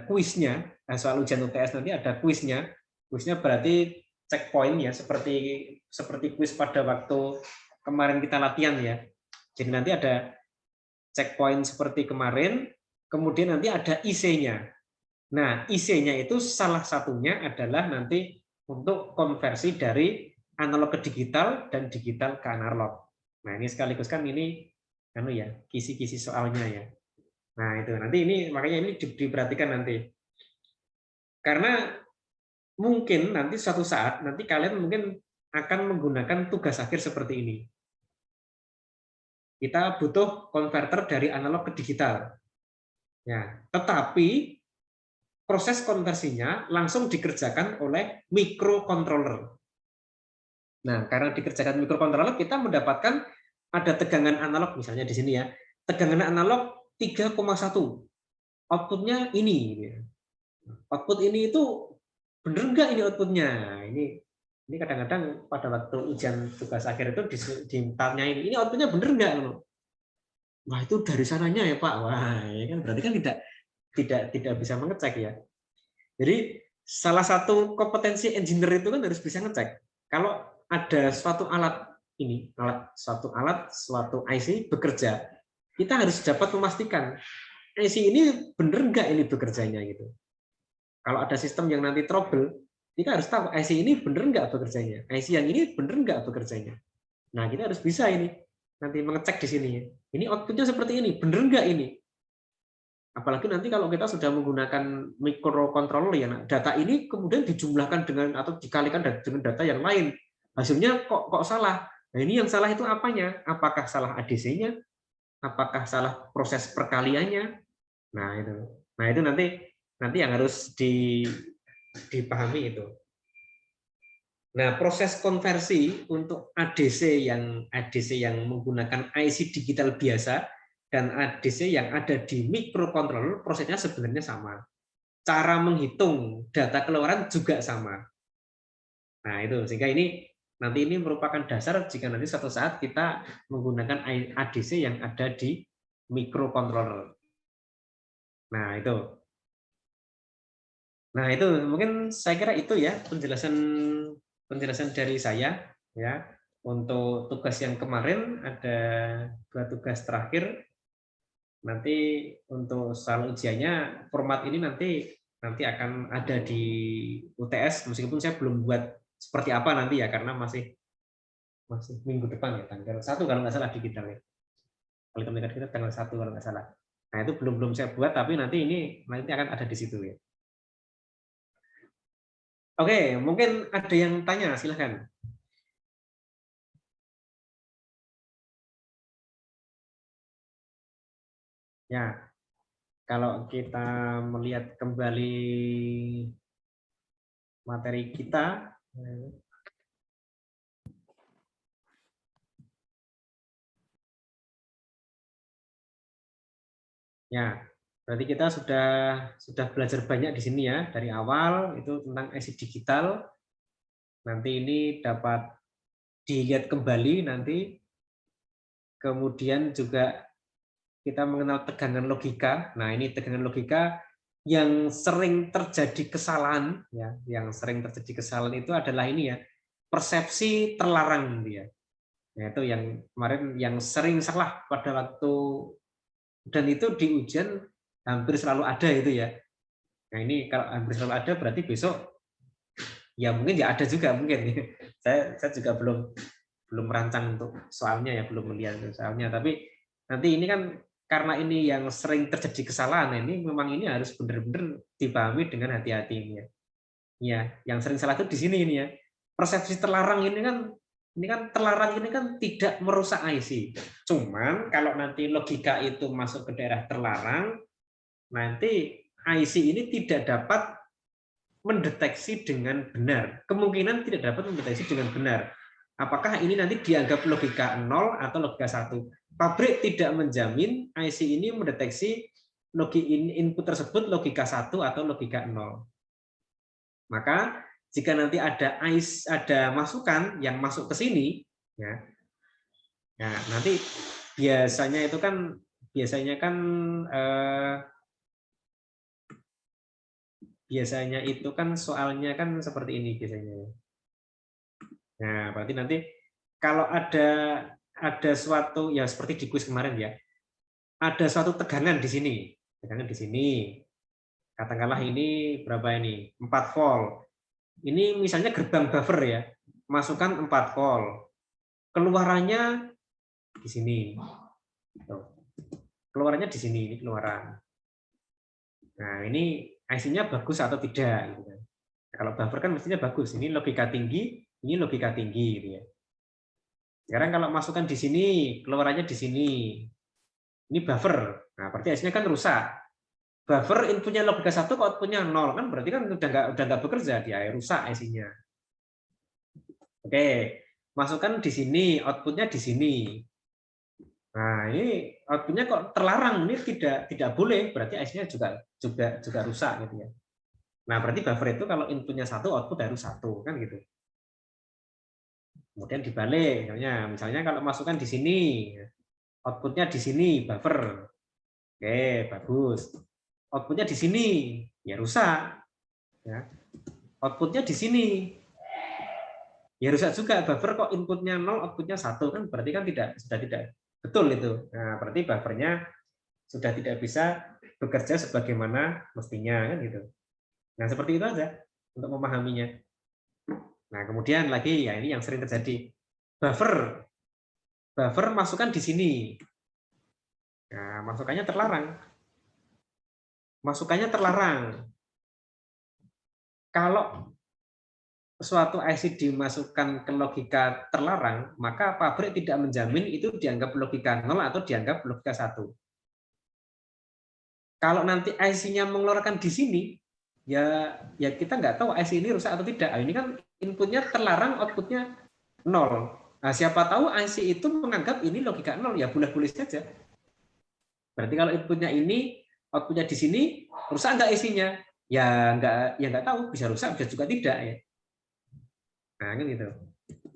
kuisnya. Soal ujian UTS nanti ada kuisnya. Kuisnya berarti checkpoint ya, seperti kuis pada waktu kemarin kita latihan ya. Jadi nanti ada checkpoint seperti kemarin, kemudian nanti ada IC-nya. Nah, IC-nya itu salah satunya adalah nanti untuk konversi dari analog ke digital dan digital ke analog. Nah, ini sekaligus kan ini ya, kisi-kisi soalnya ya. Nah, itu nanti ini makanya ini diperhatikan nanti. Karena mungkin nanti suatu saat nanti kalian mungkin akan menggunakan tugas akhir seperti ini. Kita butuh konverter dari analog ke digital. Ya, tetapi proses konversinya langsung dikerjakan oleh microcontroller. Nah, karena dikerjakan microcontroller, kita mendapatkan ada tegangan analog, misalnya di sini ya, tegangan analog 3,1. Outputnya ini. Output ini itu bener nggak ini outputnya? Ini kadang-kadang pada waktu ujian tugas akhir itu ditanya ini outputnya bener nggak? Wah, itu dari sananya ya Pak. Wah, ya kan berarti kan tidak bisa mengecek ya. Jadi salah satu kompetensi engineer itu kan harus bisa ngecek. Kalau ada suatu alat ini, suatu IC bekerja, kita harus dapat memastikan IC ini benar nggak ini bekerjanya gitu. Kalau ada sistem yang nanti trouble, kita harus tahu IC ini benar nggak bekerjanya, IC yang ini benar nggak bekerjanya. Nah, kita harus bisa ini nanti mengecek di sini. Ini outputnya seperti ini, benar nggak ini? Apalagi nanti kalau kita sudah menggunakan microcontroller ya, data ini kemudian dijumlahkan dengan atau dikalikan dengan data yang lain, hasilnya kok salah. Nah, ini yang salah itu apanya? Apakah salah ADC-nya? Apakah salah proses perkaliannya? Nah itu nanti yang harus dipahami itu. Nah, proses konversi untuk ADC yang menggunakan IC digital biasa dan ADC yang ada di microcontroller, prosesnya sebenarnya sama. Cara menghitung data keluaran juga sama. Nah, itu sehingga nanti ini merupakan dasar jika nanti suatu saat kita menggunakan ADC yang ada di microcontroller. Nah, itu. Nah, itu mungkin saya kira itu ya penjelasan dari saya ya. Untuk tugas yang kemarin ada 2 tugas terakhir. Nanti untuk soal ujiannya format ini nanti akan ada di UTS, meskipun saya belum buat seperti apa nanti ya, karena masih minggu depan ya, tanggal 1 kalau nggak salah digital ya. Kalau kita tanggal 1 kalau nggak salah. Nah, itu belum saya buat, tapi nanti akan ada di situ ya. Oke, mungkin ada yang tanya, silahkan. Ya, kalau kita melihat kembali materi kita, ya, berarti kita sudah belajar banyak di sini ya, dari awal itu tentang IC digital. Nanti ini dapat dilihat kembali nanti. Kemudian juga kita mengenal tegangan logika. Nah, ini tegangan logika yang sering terjadi kesalahan ya, itu adalah ini ya, persepsi terlarang dia. Yaitu yang kemarin yang sering salah pada waktu, dan itu di ujian hampir selalu ada itu ya. Nah, ini kalau hampir selalu ada berarti besok ya mungkin ya ada juga mungkin. Saya juga belum merancang untuk soalnya ya, belum melihat soalnya, tapi nanti ini kan karena ini yang sering terjadi kesalahan, ini memang ini harus benar-benar dipahami dengan hati-hati ini ya. Ya, yang sering salah itu di sini ini ya. Persepsi terlarang ini kan terlarang ini kan tidak merusak IC. Cuman kalau nanti logika itu masuk ke daerah terlarang, nanti IC ini tidak dapat mendeteksi dengan benar. Kemungkinan tidak dapat mendeteksi dengan benar. Apakah ini nanti dianggap logika 0 atau logika 1? Pabrik tidak menjamin IC ini mendeteksi input tersebut logika 1 atau logika 0. Maka jika nanti ada masukan yang masuk ke sini, ya, nanti biasanya itu kan soalnya kan seperti ini biasanya. Nah, berarti nanti kalau ada suatu ya seperti di kuis kemarin ya, ada suatu tegangan di sini, katakanlah ini berapa ini 4 volt. Ini misalnya gerbang buffer ya, masukkan 4 volt, keluarannya di sini, keluarannya di sini, ini keluaran. Nah ini IC-nya bagus atau tidak? Gitu kan. Kalau buffer kan mestinya bagus, ini logika tinggi, ini logika tinggi, gitu ya. Sekarang kalau masukkan di sini, keluarannya di sini, ini buffer, nah berarti IC-nya kan rusak. Buffer inputnya logika 1, outputnya 0 kan berarti kan udah nggak bekerja, dia rusak IC-nya. Oke, masukkan di sini, outputnya di sini. Nah ini outputnya kok terlarang, ini tidak boleh, berarti IC-nya juga rusak gitu ya. Nah berarti buffer itu kalau inputnya 1, output harus 1 kan gitu. Kemudian dibalik, misalnya kalau masukkan di sini, outputnya di sini buffer, oke bagus. Outputnya di sini, ya rusak. Ya. Outputnya di sini, ya rusak juga. Buffer kok inputnya 0, outputnya 1 kan berarti kan sudah tidak betul itu. Nah berarti buffernya sudah tidak bisa bekerja sebagaimana mestinya kan gitu. Nah seperti itu aja untuk memahaminya. Nah kemudian lagi ya ini yang sering terjadi, buffer masukkan di sini. Nah masukannya terlarang. Kalau suatu IC dimasukkan ke logika terlarang, maka pabrik tidak menjamin itu dianggap logika 0 atau dianggap logika 1. Kalau nanti IC-nya mengeluarkan di sini, ya kita nggak tahu IC ini rusak atau tidak. Ini kan inputnya terlarang, outputnya 0. Nah, siapa tahu IC itu menganggap ini logika 0, ya boleh-boleh saja. Berarti kalau inputnya ini, outputnya di sini, rusak nggak IC-nya? Ya nggak tahu, bisa rusak, bisa juga tidak ya. Nah, kan gitu.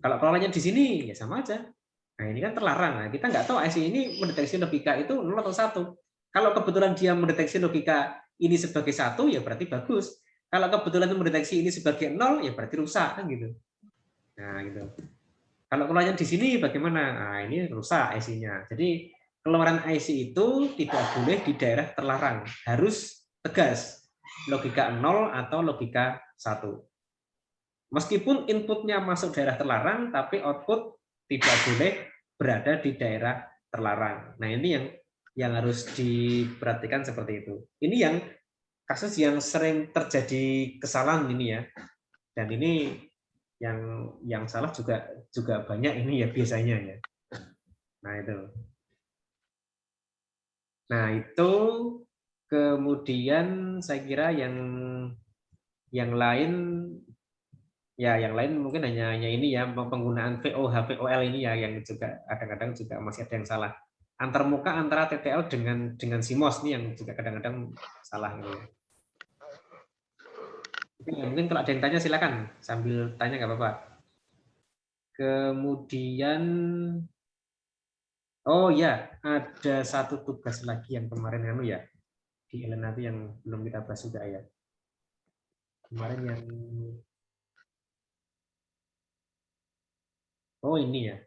Kalau keluarannya di sini, ya sama aja. Nah, ini kan terlarang. Nah, kita nggak tahu IC ini mendeteksi logika itu 0 atau 1. Kalau kebetulan dia mendeteksi logika ini sebagai 1, ya berarti bagus. Kalau kebetulan mendeteksi ini sebagai 0, ya berarti rusak kan gitu. Nah, gitu. Kalau keluarannya di sini bagaimana? Nah, ini rusak IC-nya. Jadi keluaran IC itu tidak boleh di daerah terlarang. Harus tegas. Logika 0 atau logika 1. Meskipun inputnya masuk daerah terlarang, tapi output tidak boleh berada di daerah terlarang. Nah ini yang harus diperhatikan seperti itu. Ini yang kasus yang sering terjadi kesalahan ini ya. Dan ini yang salah juga banyak ini ya biasanya ya. Nah itu. Nah itu kemudian saya kira yang lain ya yang lain mungkin hanya ini ya penggunaan VOH VOL ini ya yang juga kadang-kadang juga masih ada yang salah antar muka antara TTL dengan CMOS nih yang juga kadang-kadang salah gitu ya. Mungkin kalau ada yang tanya silakan sambil tanya nggak apa-apa. Kemudian oh ya ada satu tugas lagi yang kemarin ya di Elena itu yang belum kita bahas juga ya kemarin yang oh ini ya.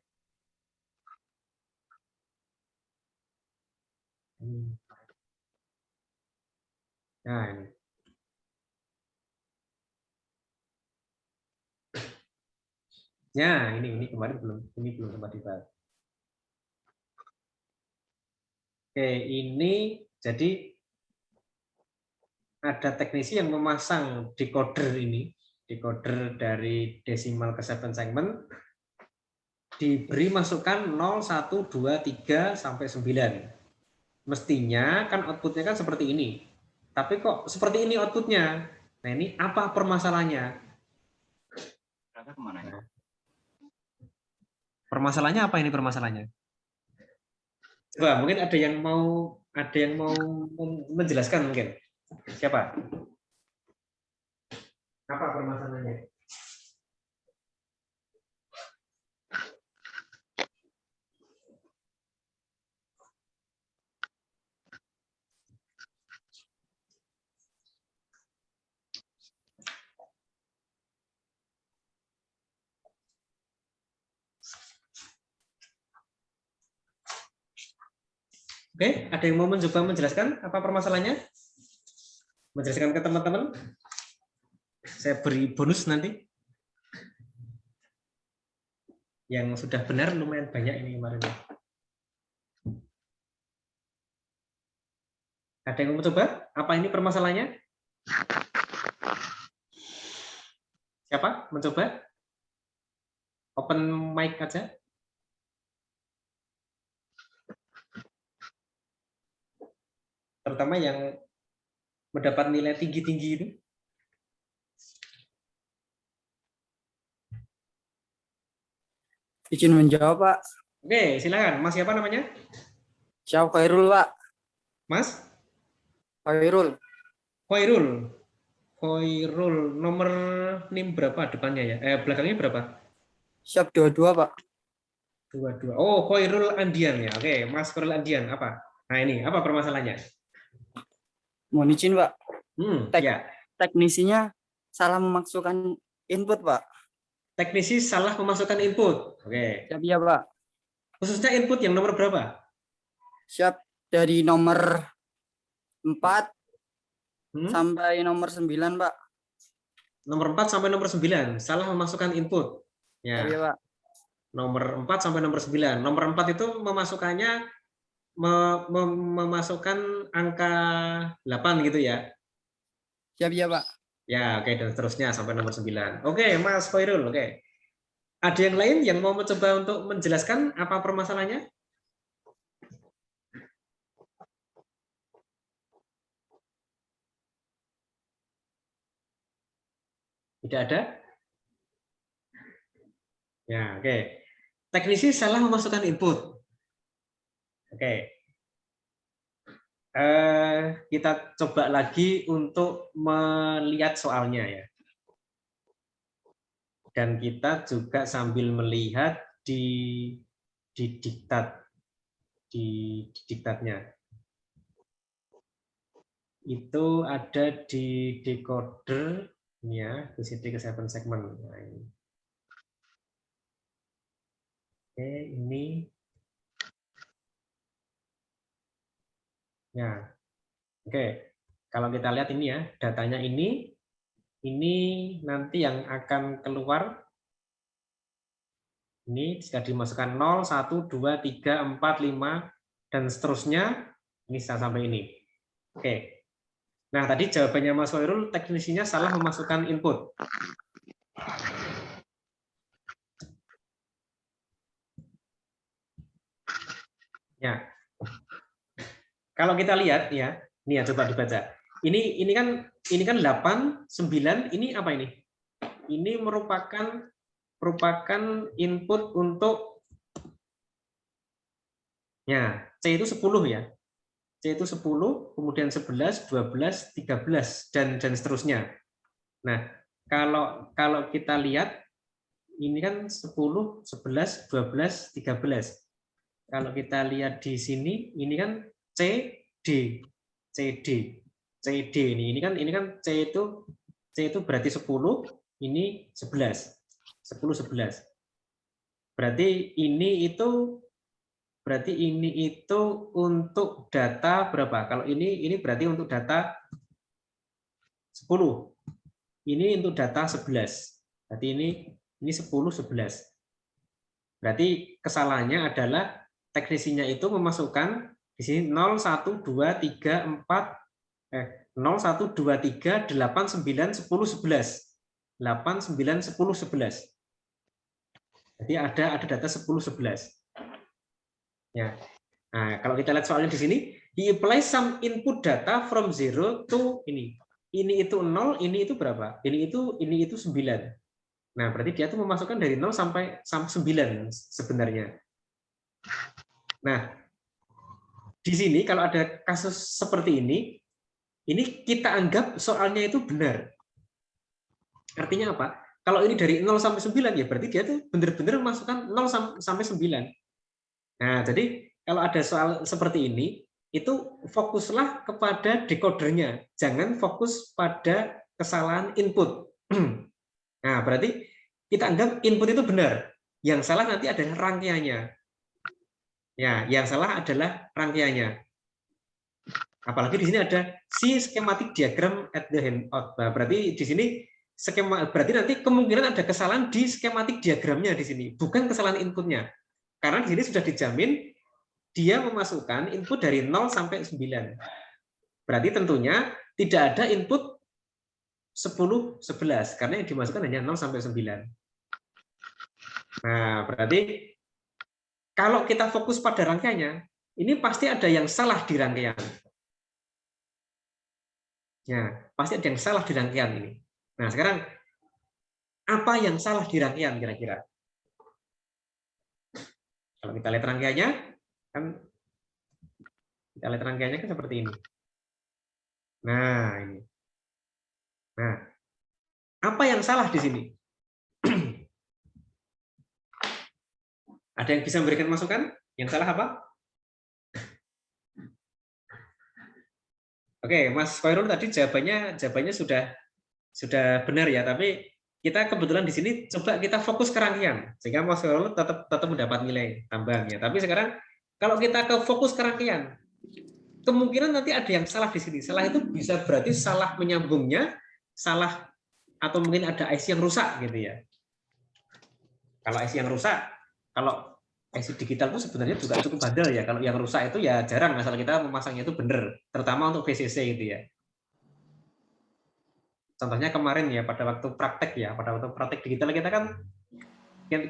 Nah ini. Ya, ini kemarin belum sempat dibahas. Oke, ini jadi ada teknisi yang memasang decoder ini, decoder dari desimal ke 7 segment, diberi masukan 0, 1, 2, 3, sampai 9. Mestinya kan outputnya kan seperti ini. Tapi kok seperti ini outputnya? Nah ini apa permasalahannya? Nah, permasalahannya apa ini permasalahannya? Coba mungkin ada yang mau menjelaskan mungkin. Siapa? Apa permasalahannya? Oke, ada yang mau mencoba menjelaskan apa permasalahannya? Menjelaskan ke teman-teman? Saya beri bonus nanti. Yang sudah benar lumayan banyak ini kemarin. Ada yang mau mencoba? Apa ini permasalahannya? Siapa? Mencoba? Open mic aja. Terutama yang mendapat nilai tinggi-tinggi itu. Izin menjawab, Pak. Oke, silakan. Mas siapa namanya? Syaf Khairul, Pak. Mas? Khairul. Khairul. Khairul. Nomor NIM berapa depannya ya? Belakangnya berapa? Syaf 22, Pak. 22. Oh, Khairul Andian ya. Oke, Mas Khairul Andian apa? Nah ini, apa permasalahannya? Mohon izin, Pak. Ya. Teknisinya salah memasukkan input, Pak. Teknisi salah memasukkan input. Oke. Siap ya, Pak. Khususnya input yang nomor berapa? Siap dari nomor 4 sampai nomor 9, Pak. Nomor 4 sampai nomor 9 salah memasukkan input. Ya. Siap ya, Pak. Nomor 4 sampai nomor 9. Nomor 4 itu memasukkannya memasukkan angka 8 gitu ya. Siap ya, Pak. Ya, oke, dan seterusnya sampai nomor 9. Oke, Mas Khairul, oke. Ada yang lain yang mau mencoba untuk menjelaskan apa permasalahannya? Tidak ada? Ya, oke. Teknisi salah memasukkan input. Oke. Kita coba lagi untuk melihat soalnya ya. Dan kita juga sambil melihat di diktatnya. Itu ada di decoder ya, VCD ke 7 segment. Nah, ini. Oke, ini ya. Oke. Kalau kita lihat ini ya, datanya ini nanti yang akan keluar ini jika dimasukkan 0, 1, 2, 3, 4, 5 dan seterusnya ini sampai ini. Oke. Nah, tadi jawabannya Mas Khairul, teknisinya salah memasukkan input. Ya. Kalau kita lihat ya, ini ya coba dibaca. Ini kan 8, 9, ini apa ini? Ini merupakan input untuk ya, C itu 10 ya. C itu 10, kemudian 11, 12, 13 dan seterusnya. Nah, kalau kita lihat ini kan 10, 11, 12, 13. Kalau kita lihat di sini ini kan CD, CD ini kan C itu berarti 10, ini 11. 10 11. Berarti ini itu untuk data berapa? Kalau ini berarti untuk data 10. Ini untuk data 11. Berarti ini 10 11. Berarti kesalahannya adalah teknisinya itu memasukkan Di sini 0, 1, 2, 3, 4, 0, 1, 2, 3, 8, 9, 10, 11. 8, 9, 10, 11. Jadi ada data 10, 11. Ya. Nah, kalau kita lihat soalnya di sini, he applies some input data from 0 to ini. Ini itu 0, ini itu berapa? Ini itu 9. Nah, berarti dia tuh memasukkan dari 0 sampai 9 sebenarnya. Nah, di sini kalau ada kasus seperti ini kita anggap soalnya itu benar. Artinya apa? Kalau ini dari 0 sampai 9 ya berarti dia tuh benar-benar memasukkan 0 sampai 9. Nah, jadi kalau ada soal seperti ini, itu fokuslah kepada decodernya, jangan fokus pada kesalahan input. Nah, berarti kita anggap input itu benar. Yang salah nanti adalah rangkaiannya. Ya, yang salah adalah rangkaiannya. Apalagi di sini ada si schematic diagram at the handout. Nah, berarti di sini berarti nanti kemungkinan ada kesalahan di schematic diagramnya di sini, bukan kesalahan inputnya. Karena di sini sudah dijamin dia memasukkan input dari 0 sampai 9. Berarti tentunya tidak ada input 10, 11 karena yang dimasukkan hanya 0 sampai 9. Nah, berarti kalau kita fokus pada rangkaiannya, ini pasti ada yang salah di rangkaian. Ya, pasti ada yang salah di rangkaian ini. Nah, sekarang apa yang salah di rangkaian kira-kira? Kalau kita lihat rangkaiannya, kan kita lihat rangkaiannya kan seperti ini. Nah, ini. Nah, apa yang salah di sini? Ada yang bisa memberikan masukan? Yang salah apa? Oke, Mas Khairul tadi jawabannya sudah benar ya, tapi kita kebetulan di sini coba kita fokus ke rangkaian sehingga Mas Khairul tetap mendapat nilai tambahnya. Tapi sekarang kalau kita ke fokus ke rangkaian, kemungkinan nanti ada yang salah di sini. Salah itu bisa berarti salah menyambungnya, salah atau mungkin ada IC yang rusak gitu ya. Kalau IC yang rusak, kalau IC digital itu sebenarnya juga cukup bandel ya. Kalau yang rusak itu ya jarang, masalah kita memasangnya itu benar, terutama untuk VCC gitu ya. Contohnya kemarin ya pada waktu praktek digital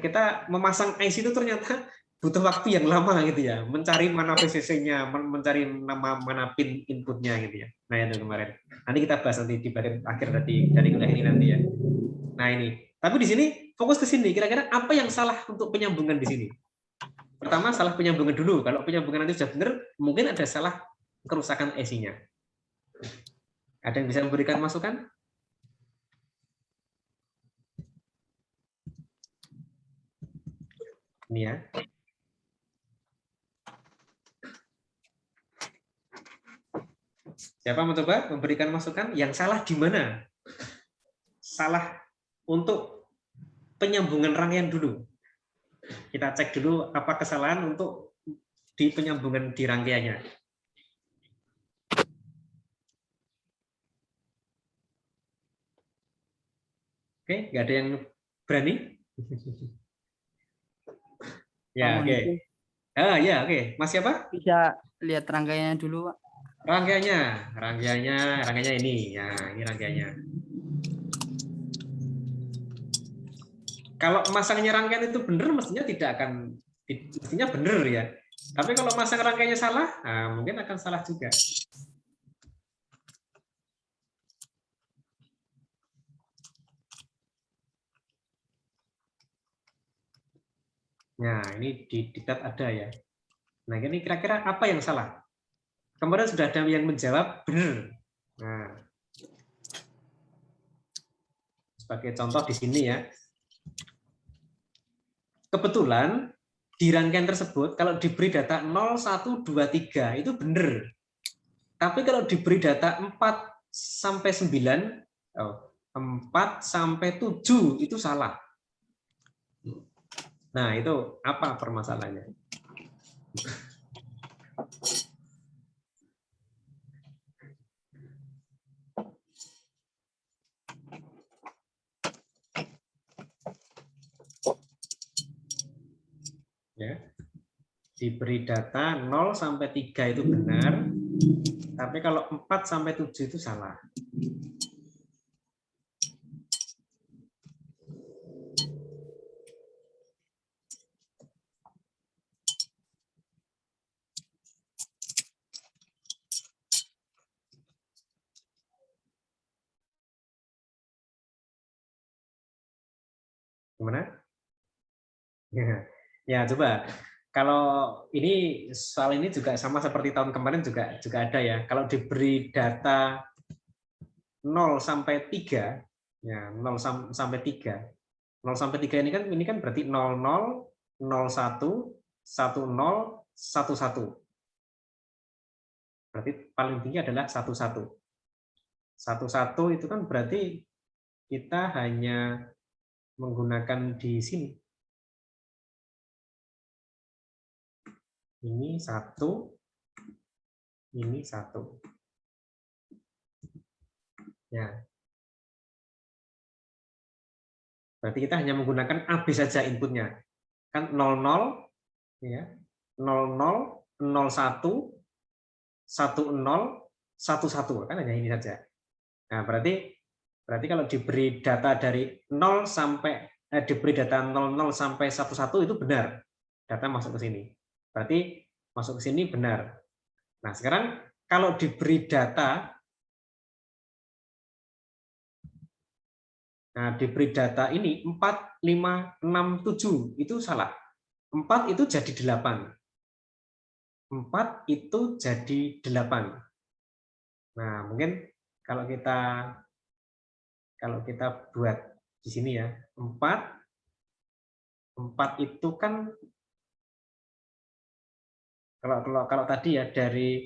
kita memasang IC itu ternyata butuh waktu yang lama gitu ya, mencari mana VCC-nya, mencari nama mana pin inputnya gitu ya. Nah itu kemarin. Nanti kita bahas nanti di bagian akhir dari kuliah ini nanti ya. Nah ini. Tapi di sini fokus ke sini. Kira-kira apa yang salah untuk penyambungan di sini? Pertama salah penyambungan dulu. Kalau penyambungan nanti sudah benar, mungkin ada salah kerusakan IC-nya. Ada yang bisa memberikan masukan? Ini ya. Siapa mencoba memberikan masukan? Yang salah di mana? Salah untuk penyambungan rangkaian dulu. Kita cek dulu apa kesalahan untuk di penyambungan di rangkaiannya. Oke, nggak ada yang berani? Ya, oke. Ya, oke. Mas siapa? Bisa lihat rangkaiannya dulu, Pak. Rangkaiannya ini. Ya, ini rangkaiannya. Kalau masangnya rangkaian itu benar, mestinya benar ya. Tapi kalau masang rangkaiannya salah, nah, mungkin akan salah juga. Nah, ini di tab ada ya. Nah, ini kira-kira apa yang salah? Kemarin sudah ada yang menjawab benar. Nah, sebagai contoh di sini ya. Kebetulan di rangkaian tersebut kalau diberi data 0, 1, 2, 3 itu benar. Tapi kalau diberi data 4 sampai 9, 4 sampai 7 itu salah. Nah, itu apa permasalahannya? Ya. diberi data 0 sampai 3 itu benar, tapi kalau 4 sampai 7 itu salah. Gimana? Ya, coba. Kalau ini soal ini juga sama seperti tahun kemarin juga ada ya. Kalau diberi data 0 sampai 3, ya 0 sampai 3. 0 sampai 3 ini kan berarti 00, 01, 10, 11. Berarti paling tinggi adalah 11. 11 itu kan berarti kita hanya menggunakan di sini. Ini 1, ini 1. Ya. Berarti kita hanya menggunakan AB saja inputnya. Kan 00, ya, 00, 01, 10, 11, kan hanya ini saja. Nah, berarti kalau diberi data dari 0 sampai diberi data 00 sampai 11 itu benar. Data masuk ke sini. Berarti masuk ke sini benar. Nah, sekarang kalau diberi data ini 4, 5, 6, 7 itu salah. 4 itu jadi 8. 4 itu jadi 8. Nah, mungkin kalau kita buat di sini ya, 4 itu kan kalau tadi ya dari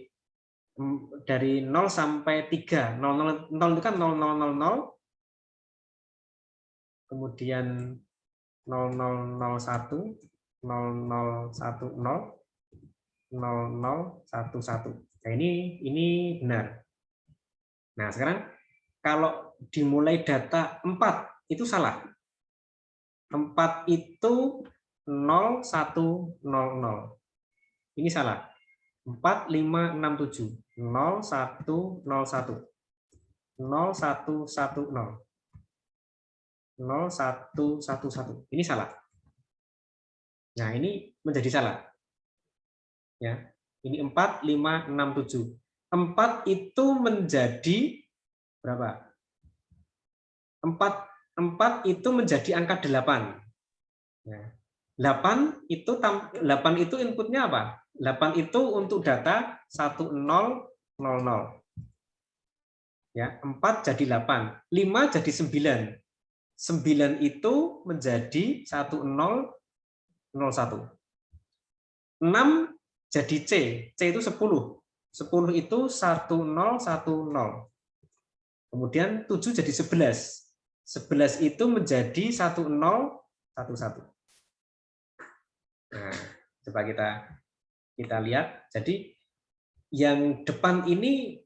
0 sampai 3. 0 itu kan 0000, kemudian 0001, 0010, 0011. Nah, ini benar. Nah, sekarang kalau dimulai data 4 itu salah. 4 itu 0100. Ini salah. 4, 5, 6, 7. 0101. 0110. 0111. Ini salah. Nah, ini menjadi salah. Ya. Ini 4, 5, 6, 7. 4 itu menjadi berapa? 4 itu menjadi angka 8. Ya. 8 itu inputnya apa? 8 itu untuk data 1000. Ya, 4 jadi 8, 5 jadi 9. 9 itu menjadi 1001. 6 jadi C. C itu 10. 10 itu 1010. Kemudian 7 jadi 11. 11 itu menjadi 1011. Nah, coba kita lihat. Jadi yang depan ini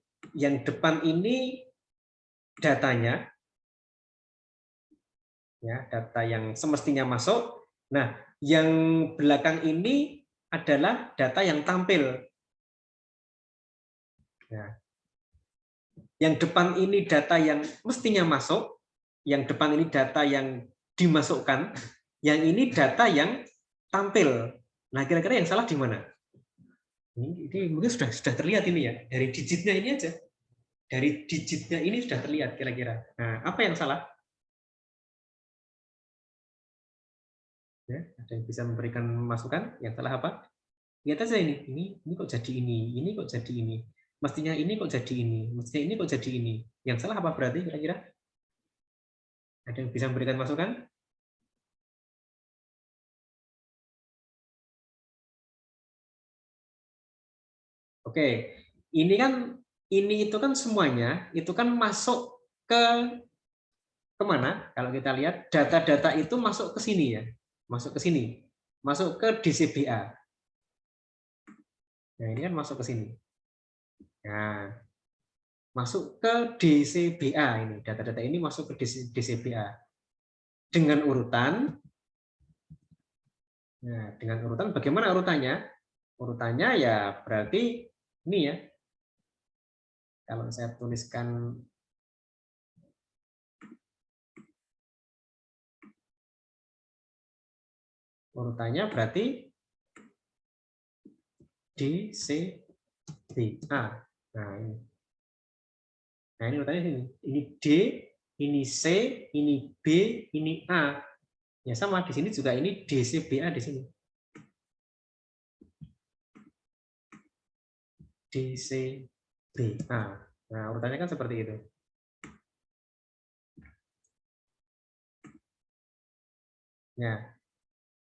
datanya, ya, data yang semestinya masuk. Nah, yang belakang ini adalah data yang tampil. Nah, yang depan ini data yang mestinya masuk, yang depan ini data yang dimasukkan, yang ini data yang tampil. Nah, kira-kira yang salah di mana? Ini mungkin sudah terlihat ini ya, dari digitnya ini aja. Dari digitnya ini sudah terlihat kira-kira. Nah, apa yang salah? Ya, ada yang bisa memberikan masukan? Yang salah apa? Lihat aja ini kok jadi ini kok jadi ini. Mestinya ini kok jadi ini, mestinya ini kok jadi ini. Yang salah apa berarti kira-kira? Ada yang bisa memberikan masukan? Oke, ini itu kan semuanya itu kan masuk ke kemana? Kalau kita lihat data-data itu masuk ke sini ya, masuk ke sini, masuk ke DCBA. Nah, ini kan masuk ke sini. Nah, masuk ke DCBA ini, data-data ini masuk ke DCBA dengan urutan. Nah, dengan urutan bagaimana urutannya? Urutannya ya berarti ini ya. Kalau saya tuliskan urutannya berarti D, C, B, A. Nah, ini. Nah, ini urutannya ini. Ini D, ini C, ini B, ini A. Ya sama, di sini juga ini D, C, B, A di sini. D, C, B, A. Nah, urutannya kan seperti itu. Ya.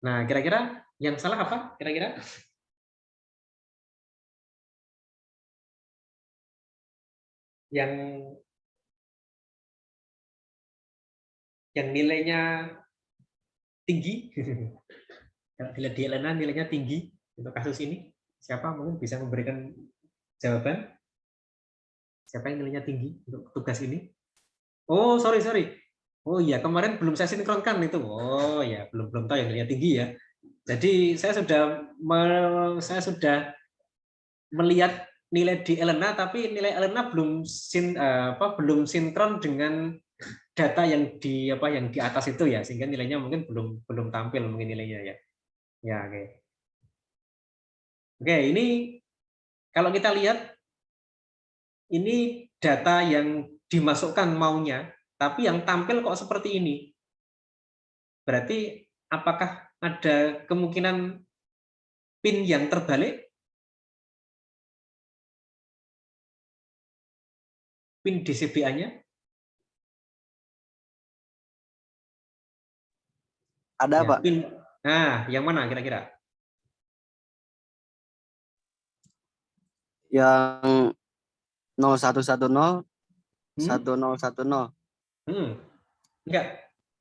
Nah, kira-kira yang salah apa? Kira-kira? Yang nilainya tinggi. Kalau dilihat di Elena nilainya tinggi untuk kasus ini. Siapa mungkin bisa memberikan jawaban? Siapa yang nilainya tinggi untuk tugas ini? Oh, sorry. Oh iya, kemarin belum saya sinkronkan itu. Oh ya, belum tahu yang nilainya tinggi ya. Jadi saya sudah melihat nilai di Elena, tapi nilai Elena belum sinkron dengan data yang di atas itu ya, sehingga nilainya mungkin belum tampil mungkin nilainya ya. Ya, oke. Oke, ini kalau kita lihat ini data yang dimasukkan maunya, tapi yang tampil kok seperti ini. Berarti apakah ada kemungkinan pin yang terbalik? Pin DCBA-nya? Ada, Ya, Pak. pin. Nah, yang mana kira-kira? Yang 0110 1010. Enggak.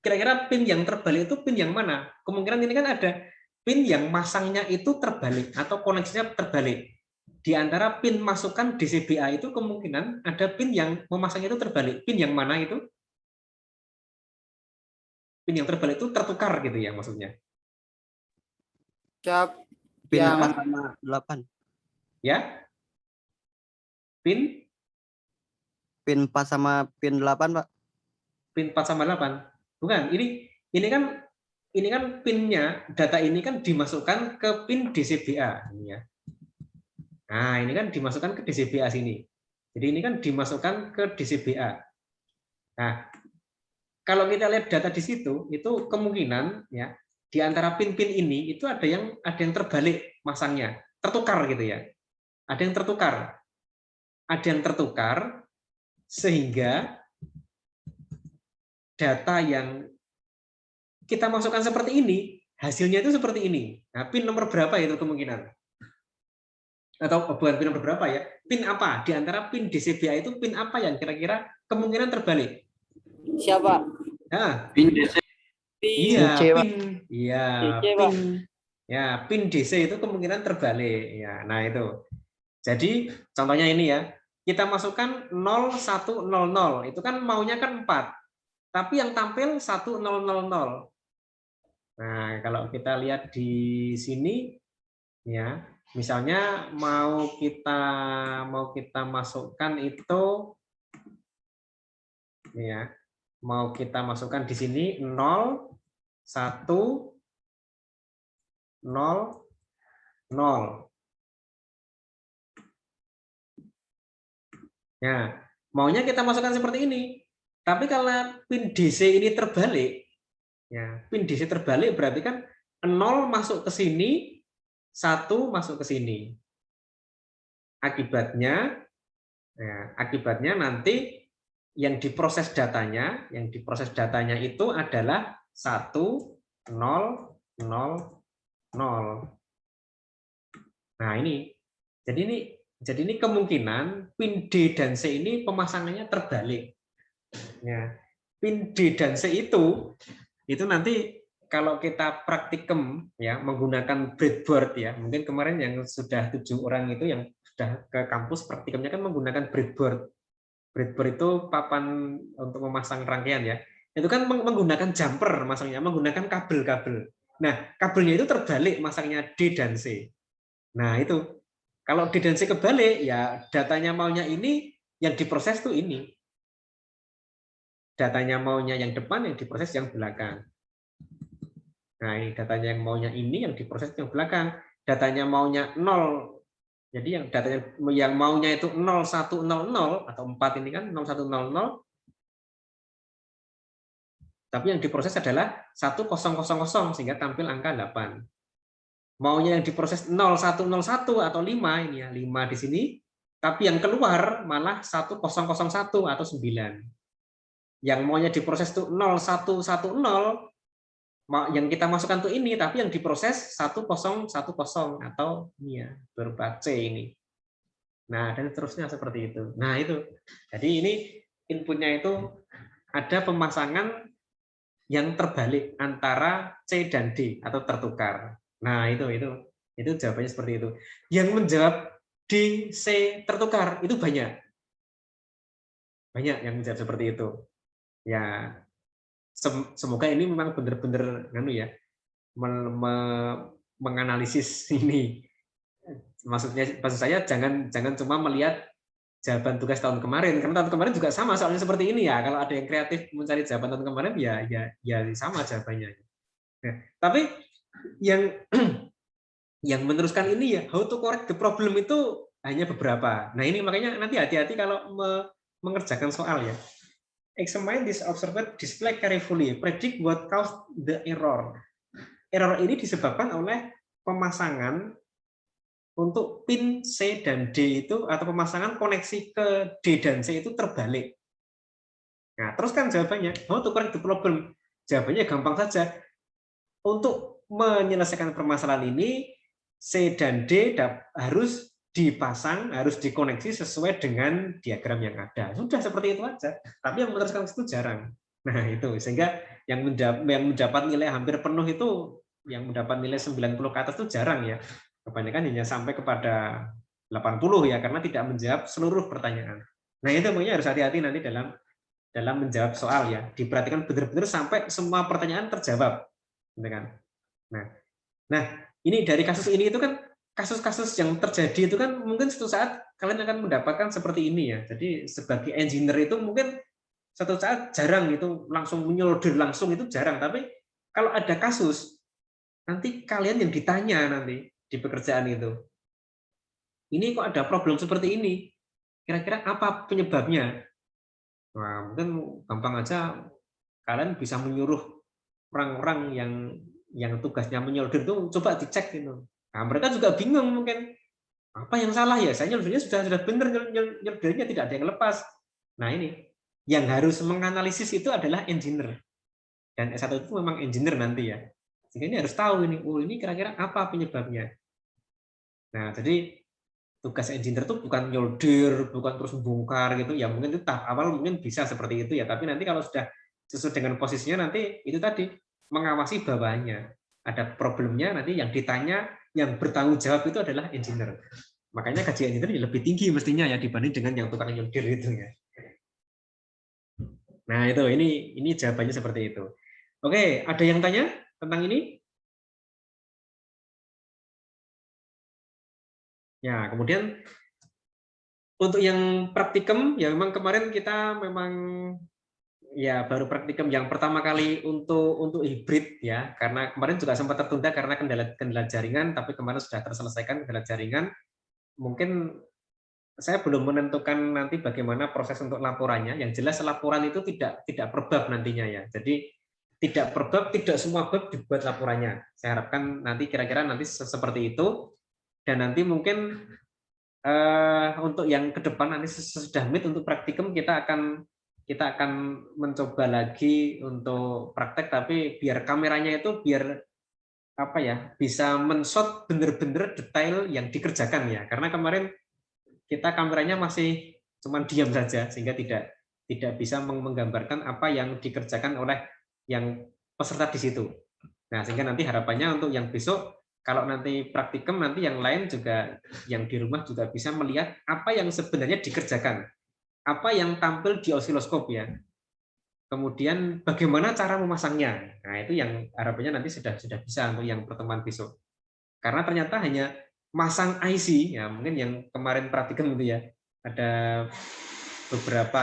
Kira-kira pin yang terbalik itu pin yang mana? Kemungkinan ini kan ada pin yang masangnya itu terbalik atau koneksinya terbalik. Di antara pin masukan DCBA itu kemungkinan ada pin yang memasangnya itu terbalik. Pin yang mana itu? Pin yang terbalik itu tertukar gitu ya maksudnya. Siap. Pin Yang 4 sama 8. Ya. Pin 4 sama pin 8, Pak. pin 4 sama 8. Bukan, ini kan pinnya, data ini kan dimasukkan ke pin DCBA ini ya. Nah, ini kan dimasukkan ke DCBA sini. Jadi ini kan dimasukkan ke DCBA. Nah, kalau kita lihat data di situ, itu kemungkinan ya di antara pin-pin ini itu ada yang terbalik masangnya, tertukar gitu ya. Ada yang tertukar sehingga data yang kita masukkan seperti ini, hasilnya itu seperti ini. Nah, pin nomor berapa itu kemungkinan? Atau bukan pin nomor berapa ya? Pin apa? Di antara pin DCBA itu pin apa yang kira-kira kemungkinan terbalik? siapa? Nah, Pin DC. iya, C, Pak. pin DC itu kemungkinan terbalik. Ya, nah itu. Jadi contohnya ini ya, kita masukkan 0100, itu kan maunya kan 4. Tapi yang tampil 1000. Nah, kalau kita lihat di sini ya, misalnya mau kita masukkan itu ya, mau kita masukkan di sini 0 1 0 0. Ya, maunya kita masukkan seperti ini. Tapi kalau pin DC ini terbalik, ya, pin DC terbalik berarti kan 0 masuk ke sini, 1 masuk ke sini. Akibatnya nanti yang diproses datanya itu adalah 1 0 0 0. Nah, ini. Jadi ini kemungkinan pin D dan C ini pemasangannya terbalik. Ya. Pin D dan C itu nanti kalau kita praktikum ya menggunakan breadboard ya, mungkin kemarin yang sudah 7 orang itu yang sudah ke kampus praktikumnya kan menggunakan breadboard. Breadboard itu papan untuk memasang rangkaian ya. Itu kan menggunakan jumper masangnya, menggunakan kabel-kabel. Nah, kabelnya itu terbalik masangnya D dan C. Nah, itu. Kalau D dan C kebalik, ya datanya maunya ini, yang diproses tuh ini. Datanya maunya yang depan, yang diproses yang belakang. Nah, ini datanya yang maunya ini, yang diproses yang belakang. Datanya maunya 0. Jadi yang datanya yang maunya itu 0100 atau 4 ini kan 0100, tapi yang diproses adalah 1000 sehingga tampil angka 8. Maunya yang diproses 0101 atau 5 ini ya, 5 di sini, tapi yang keluar malah 1001 atau 9. Yang maunya diproses itu 0110, yang kita masukkan tuh ini, tapi yang diproses 1010 atau ini ya, berupa C ini. Nah, dan seterusnya seperti itu. Nah, itu. Jadi ini inputnya itu ada pemasangan yang terbalik antara C dan D atau tertukar. Nah, itu jawabannya seperti itu. Yang menjawab D, C tertukar itu banyak. Banyak yang menjawab seperti itu. Ya, semoga ini memang benar-benar ya, menganalisis ini. Maksud saya jangan cuma melihat jawaban tugas tahun kemarin, karena tahun kemarin juga sama soalnya seperti ini ya. Kalau ada yang kreatif mencari jawaban tahun kemarin ya sama jawabannya. Nah, tapi yang yang meneruskan ini ya, how to correct the problem itu hanya beberapa. Nah, ini makanya nanti hati-hati kalau mengerjakan soal ya. Examine this observed display carefully. Predict what caused the error. Error ini disebabkan oleh pemasangan untuk pin C dan D itu, atau pemasangan koneksi ke D dan C itu terbalik. Nah, terus kan jawabannya, how to correct the problem? Jawabannya gampang saja. Untuk menyelesaikan permasalahan ini, C dan D harus dipasang, harus dikoneksi sesuai dengan diagram yang ada. Sudah seperti itu aja. Tapi yang meneruskan itu jarang. Nah, itu. Sehingga yang mendapat nilai hampir penuh itu, yang mendapat nilai 90 ke atas itu jarang ya. Kebanyakan hanya sampai kepada 80 ya, karena tidak menjawab seluruh pertanyaan. Nah, itu makanya harus hati-hati nanti dalam menjawab soal ya. Diperhatikan benar-benar sampai semua pertanyaan terjawab. Nah, ini dari kasus ini itu kan, kasus-kasus yang terjadi itu kan mungkin suatu saat kalian akan mendapatkan seperti ini ya. Jadi sebagai engineer itu mungkin suatu saat jarang itu langsung menyolder langsung, itu jarang. Tapi kalau ada kasus, nanti kalian yang ditanya nanti di pekerjaan itu, ini kok ada problem seperti ini, kira-kira apa penyebabnya? Nah, mungkin gampang aja kalian bisa menyuruh orang-orang yang tugasnya menyolder itu coba dicek gitu. Nah, mereka juga bingung mungkin, apa yang salah ya? Saya nyoldernya sudah benar, nyoldernya tidak ada yang lepas. Nah, ini yang harus menganalisis itu adalah engineer. Dan S1 itu memang engineer nanti ya. Sehingga ini harus tahu ini, oh ini kira-kira apa penyebabnya. Nah, jadi tugas engineer itu bukan nyolder, bukan terus bongkar gitu. Ya mungkin itu tahap awal mungkin bisa seperti itu ya. Tapi nanti kalau sudah sesuai dengan posisinya, nanti itu tadi mengawasi bawahnya. Ada problemnya, nanti yang ditanya, yang bertanggung jawab itu adalah engineer. Makanya gaji engineer lebih tinggi mestinya ya dibanding dengan yang tukang nyolder itu ya. Nah, itu ini jawabannya seperti itu. Oke, ada yang tanya tentang ini? Ya, kemudian untuk yang praktikum ya memang kemarin kita memang ya baru praktikum yang pertama kali untuk hibrid ya, karena kemarin juga sempat tertunda karena kendala jaringan, tapi kemarin sudah terselesaikan kendala jaringan. Mungkin saya belum menentukan nanti bagaimana proses untuk laporannya. Yang jelas laporan itu tidak per bab nantinya ya. Jadi tidak per bab, tidak semua bab dibuat laporannya. Saya harapkan nanti kira-kira nanti seperti itu. Dan nanti mungkin untuk yang ke depan nanti sesudah meet untuk praktikum kita akan mencoba lagi untuk praktek, tapi biar kameranya itu biar apa ya, bisa men-shot benar-benar detail yang dikerjakan ya. Karena kemarin kita kameranya masih cuma diam saja sehingga tidak bisa menggambarkan apa yang dikerjakan oleh yang peserta di situ. Nah, sehingga nanti harapannya untuk yang besok kalau nanti praktikum, nanti yang lain juga yang di rumah juga bisa melihat apa yang sebenarnya dikerjakan, apa yang tampil di osiloskop ya. Kemudian bagaimana cara memasangnya. Nah, itu yang harapannya nanti sudah bisa untuk yang pertemuan besok. Karena ternyata hanya masang IC, ya mungkin yang kemarin praktikum itu ya, ada beberapa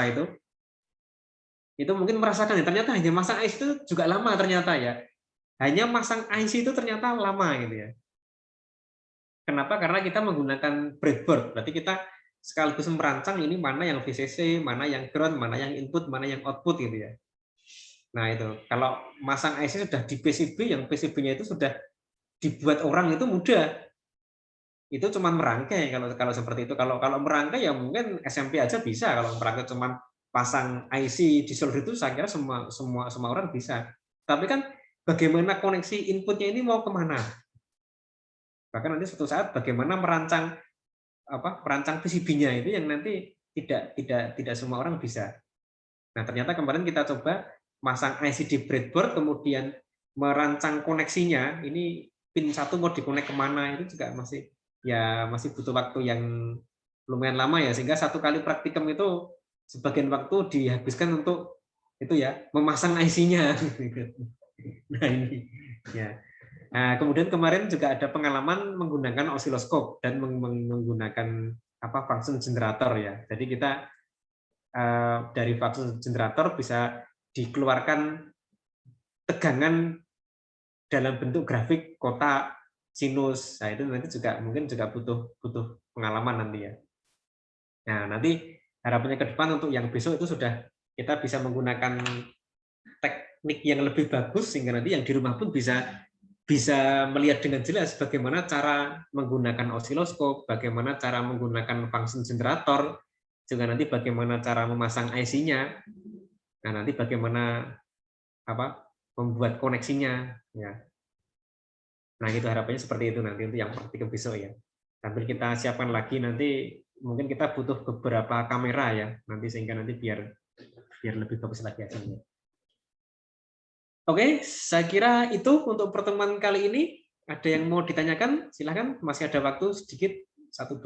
itu mungkin merasakan ya, ternyata hanya masang IC itu juga lama ternyata ya. Hanya masang IC itu ternyata lama gitu ya. Kenapa? Karena kita menggunakan breadboard, berarti kita sekaligus merancang ini mana yang VCC, mana yang ground, mana yang input, mana yang output gitu ya. Nah itu, kalau masang IC sudah di PCB, yang PCB-nya itu sudah dibuat orang itu mudah. Itu cuma merangkai kalau seperti itu. Kalau merangkai ya mungkin SMP aja bisa. Kalau merangkai cuma pasang IC di solder itu saya kira semua orang bisa. Tapi kan bagaimana koneksi inputnya ini mau kemana? Bahkan nanti suatu saat bagaimana merancang PCB-nya itu yang nanti tidak semua orang bisa. Nah, ternyata kemarin kita coba masang IC di breadboard, kemudian merancang koneksinya, ini pin 1 mau dikonek kemana, itu juga masih butuh waktu yang lumayan lama ya, sehingga satu kali praktikum itu sebagian waktu dihabiskan untuk itu ya, memasang IC-nya. Nah, ini ya. Nah, kemudian kemarin juga ada pengalaman menggunakan osiloskop dan menggunakan function generator ya. Jadi kita dari function generator bisa dikeluarkan tegangan dalam bentuk grafik kotak sinus. Nah, itu nanti mungkin juga butuh pengalaman nanti ya. Nah, nanti harapannya ke depan untuk yang besok itu sudah kita bisa menggunakan teknik yang lebih bagus sehingga nanti yang di rumah pun bisa melihat dengan jelas bagaimana cara menggunakan osiloskop, bagaimana cara menggunakan function generator, juga nanti bagaimana cara memasang IC-nya, nah nanti bagaimana membuat koneksinya, ya. Nah itu harapannya seperti itu nanti untuk yang praktikum besok ya. Sambil kita siapkan lagi nanti mungkin kita butuh beberapa kamera ya nanti sehingga nanti biar lebih bagus lagi hasilnya. Oke, saya kira itu untuk pertemuan kali ini. Ada yang mau ditanyakan? Silakan, masih ada waktu sedikit, 1-2